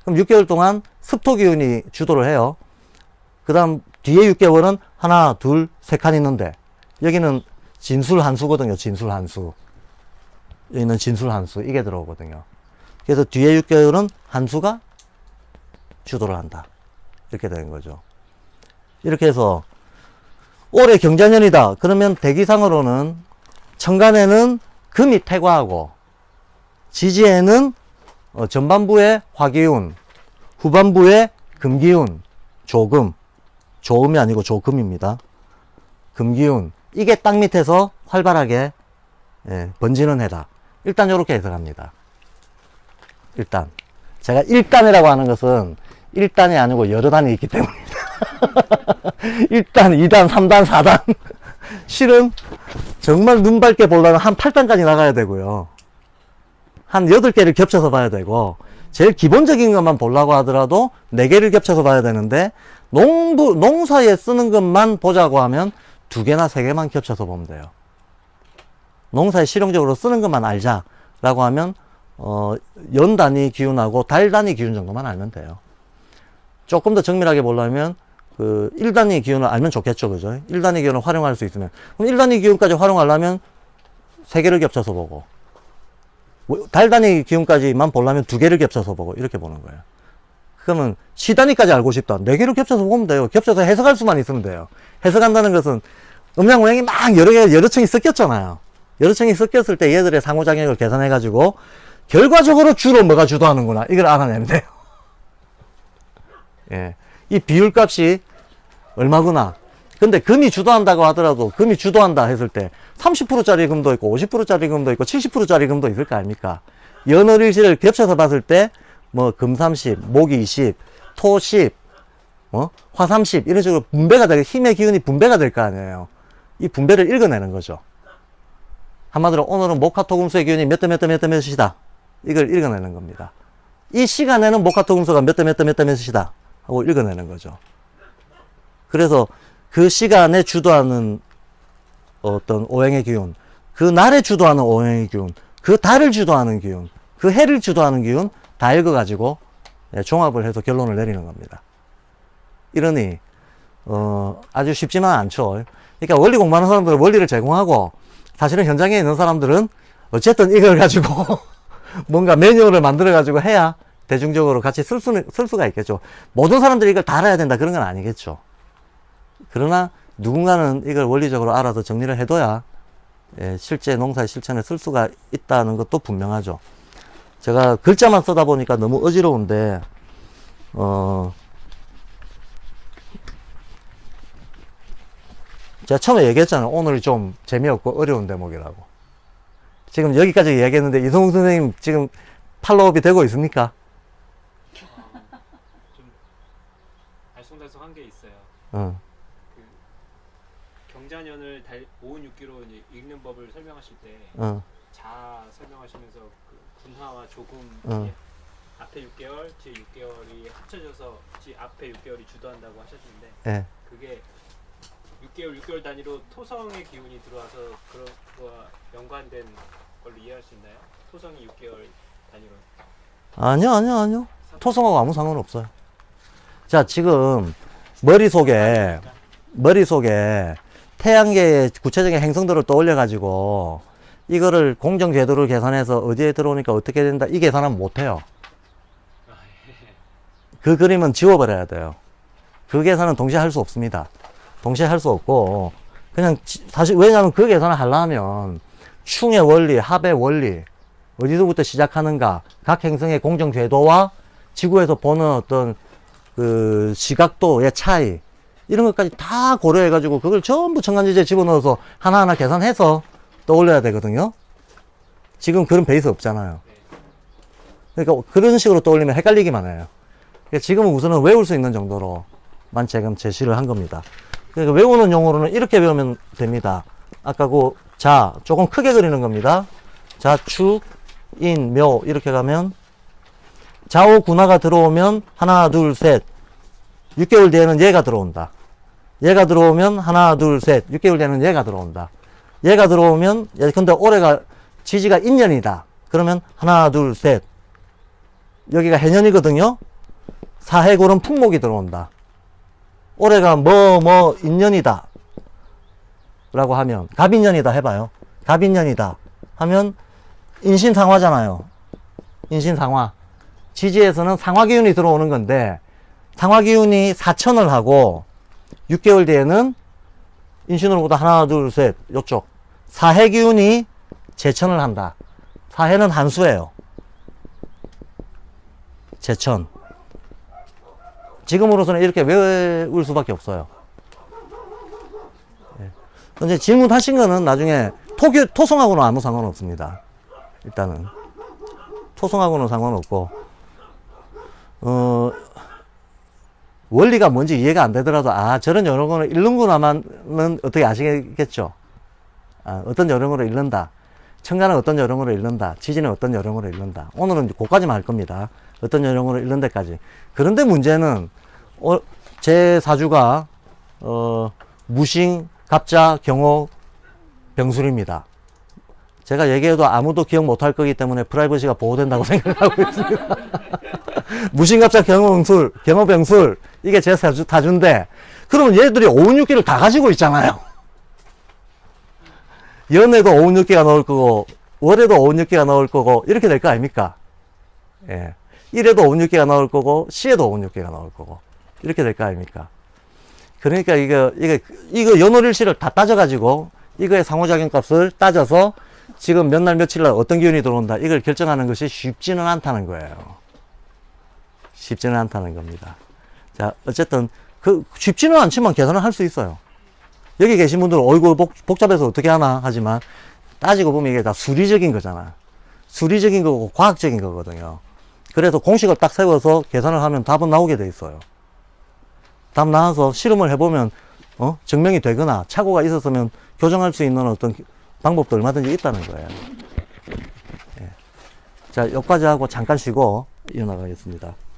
그럼 6개월 동안 습토 기운이 주도를 해요. 그 다음 뒤에 6개월은 하나, 둘, 세 칸 있는데 여기는 진술 한수거든요. 진술 한수. 여기는 진술 한수. 이게 들어오거든요. 그래서 뒤에 6개월은 한수가 주도를 한다. 이렇게 되는 거죠. 이렇게 해서 올해 경자년이다. 그러면 대기상으로는 천간에는 금이 태과하고 지지에는 전반부에 화기운, 후반부에 금기운, 조음이 아니고 조금입니다. 금기운. 이게 땅 밑에서 활발하게 번지는 해다. 일단 이렇게 해석합니다. 일단. 제가 1단이라고 하는 것은 1단이 아니고 여러 단이 있기 때문입니다. 1단, 2단, 3단, 4단. 실은 정말 눈 밝게 보려면 한 8단까지 나가야 되고요. 한 8개를 겹쳐서 봐야 되고, 제일 기본적인 것만 보려고 하더라도 4개를 겹쳐서 봐야 되는데, 농사에 쓰는 것만 보자고 하면 2개나 3개만 겹쳐서 보면 돼요. 농사에 실용적으로 쓰는 것만 알자라고 하면, 연 단위 기운하고 달 단위 기운 정도만 알면 돼요. 조금 더 정밀하게 보려면, 1단위 기운을 알면 좋겠죠. 그죠? 1단위 기운을 활용할 수 있으면. 그럼 1단위 기운까지 활용하려면 3개를 겹쳐서 보고, 달 단위 기운까지만 보려면 2개를 겹쳐서 보고, 이렇게 보는 거예요. 그러면 시 단위까지 알고 싶다. 4개를 겹쳐서 보면 돼요. 겹쳐서 해석할 수만 있으면 돼요. 해석한다는 것은 음양 모양이 막 여러 층이 섞였잖아요. 여러 층이 섞였을 때 얘들의 상호작용을 계산해가지고 결과적으로 주로 뭐가 주도하는구나. 이걸 알아내면 돼요. 예. 이 비율값이 얼마구나. 근데 금이 주도한다고 하더라도 금이 주도한다 했을 때 30%짜리 금도 있고 50%짜리 금도 있고 70%짜리 금도 있을 거 아닙니까? 연월일시를 겹쳐서 봤을 때 뭐 금 30, 목 20, 토 10, 화 30 이런 식으로 분배가 되고 힘의 기운이 분배가 될 거 아니에요. 이 분배를 읽어내는 거죠. 한마디로 오늘은 목화토금수의 기운이 몇 대 몇 대 몇 대 몇이다. 이걸 읽어내는 겁니다. 이 시간에는 목화토금수가 몇 대 몇 대 몇 대 몇이다 하고 읽어내는 거죠. 그래서 그 시간에 주도하는 어떤 오행의 기운, 그 날에 주도하는 오행의 기운, 그 달을 주도하는 기운, 그 해를 주도하는 기운 다 읽어가지고 종합을 해서 결론을 내리는 겁니다. 이러니 아주 쉽지만 않죠. 그러니까 원리 공부하는 사람들은 원리를 제공하고 사실은 현장에 있는 사람들은 어쨌든 이걸 가지고 뭔가 매뉴얼을 만들어 가지고 해야 대중적으로 같이 쓸 수가 있겠죠. 모든 사람들이 이걸 다 알아야 된다 그런 건 아니겠죠. 그러나 누군가는 이걸 원리적으로 알아서 정리를 해둬야 실제 농사의 실천에 쓸 수가 있다는 것도 분명하죠. 제가 글자만 쓰다 보니까 너무 어지러운데 제가 처음에 얘기했잖아요. 오늘 좀 재미없고 어려운 대목이라고. 지금 여기까지 얘기했는데 이성웅 선생님 지금 팔로업이 되고 있습니까? 좀 알쏭달쏭한 게 있어요. 어. 그 경자년을 5운 6기로 이제 읽는 법을 설명하실 때 어, 자 설명하시면서 그 군화와 조금 어. 앞에 6개월, 뒤에 6개월이 합쳐져서 앞에 6개월이 주도한다고 하셨는데 예. 그게 6개월 단위로 토성의 기운이 들어와서 그런 거와 연관된 걸로 이해할 수 있나요? 토성이 6개월 단위로. 아니요. 토성하고 아무 상관없어요. 자, 지금 머릿속에 태양계의 구체적인 행성들을 떠올려가지고 이거를 공정 궤도를 계산해서 어디에 들어오니까 어떻게 된다 이 계산은 못해요. 그 그림은 지워버려야 돼요. 그 계산은 동시에 할 수 없습니다. 동시에 할 수 없고 그냥 사실 왜냐하면 그 계산을 하려면 충의 원리, 합의 원리 어디서부터 시작하는가 각 행성의 공정 궤도와 지구에서 보는 어떤 그 시각도의 차이 이런 것까지 다 고려해 가지고 그걸 전부 천간지지에 집어넣어서 하나하나 계산해서 떠올려야 되거든요. 지금 그런 베이스 없잖아요. 그러니까 그런 식으로 떠올리면 헷갈리기만 해요. 그러니까 지금은 우선은 외울 수 있는 정도로만 지금 제시를 한 겁니다. 그러니까 외우는 용어로는 이렇게 배우면 됩니다. 아까 그 자 조금 크게 그리는 겁니다. 자축, 인, 묘 이렇게 가면 좌우 군화가 들어오면 하나 둘 셋 6개월 뒤에는 얘가 들어온다. 얘가 들어오면 하나 둘 셋 6개월 뒤에는 얘가 들어온다. 얘가 들어오면 근데 올해가 지지가 인년이다. 그러면 하나 둘 셋 여기가 해년이거든요. 사해골은 풍목이 들어온다. 올해가 인년이다 라고 하면 갑인년이다 해봐요. 갑인년이다 하면 인신상화잖아요. 인신상화. 지지에서는 상화기운이 들어오는 건데 상화기운이 사천을 하고 6개월 뒤에는 인신으로보다 하나 둘 셋 요쪽 사해기운이 제천을 한다. 사해는 한수예요. 제천. 지금으로서는 이렇게 외울 수밖에 없어요. 근데 질문하신 거는 나중에 토성하고는 아무 상관없습니다. 일단은 토성하고는 상관없고 원리가 뭔지 이해가 안 되더라도 저런 요령을 읽는구나만은 어떻게 아시겠죠. 어떤 요령으로 읽는다. 천간은 어떤 요령으로 읽는다. 지지는 어떤 요령으로 읽는다. 오늘은 그까지만 할 겁니다. 어떤 요령으로 읽는 데까지. 그런데 문제는 제 사주가 무신, 갑자, 경호, 병술입니다. 제가 얘기해도 아무도 기억 못할 거기 때문에 프라이버시가 보호된다고 생각하고 있습니다. 무신갑자, 경호, 병술 이게 제 사주인데 그러면 얘들이 5운 6기를 다 가지고 있잖아요. 연에도 5운 6기가 나올 거고 월에도 5운 6기가 나올 거고 이렇게 될 거 아닙니까? 예. 일에도 5운 6기가 나올 거고 시에도 5운 6기가 나올 거고 이렇게 될 거 아닙니까? 그러니까 이거 연월일시를 다 따져가지고 이거의 상호작용 값을 따져서 지금 몇 날 며칠 날 어떤 기운이 들어온다 이걸 결정하는 것이 쉽지는 않다는 거예요. 쉽지는 않다는 겁니다. 자, 어쨌든 쉽지는 않지만 계산을 할 수 있어요. 여기 계신 분들은 어이구 복잡해서 어떻게 하나 하지만 따지고 보면 이게 다 수리적인 거잖아. 수리적인 거고 과학적인 거거든요. 그래서 공식을 딱 세워서 계산을 하면 답은 나오게 돼 있어요. 답 나와서 실험을 해보면 증명이 되거나 착오가 있었으면 교정할 수 있는 어떤 방법도 얼마든지 있다는 거예요. 예. 자, 여기까지 하고 잠깐 쉬고 이어나가겠습니다.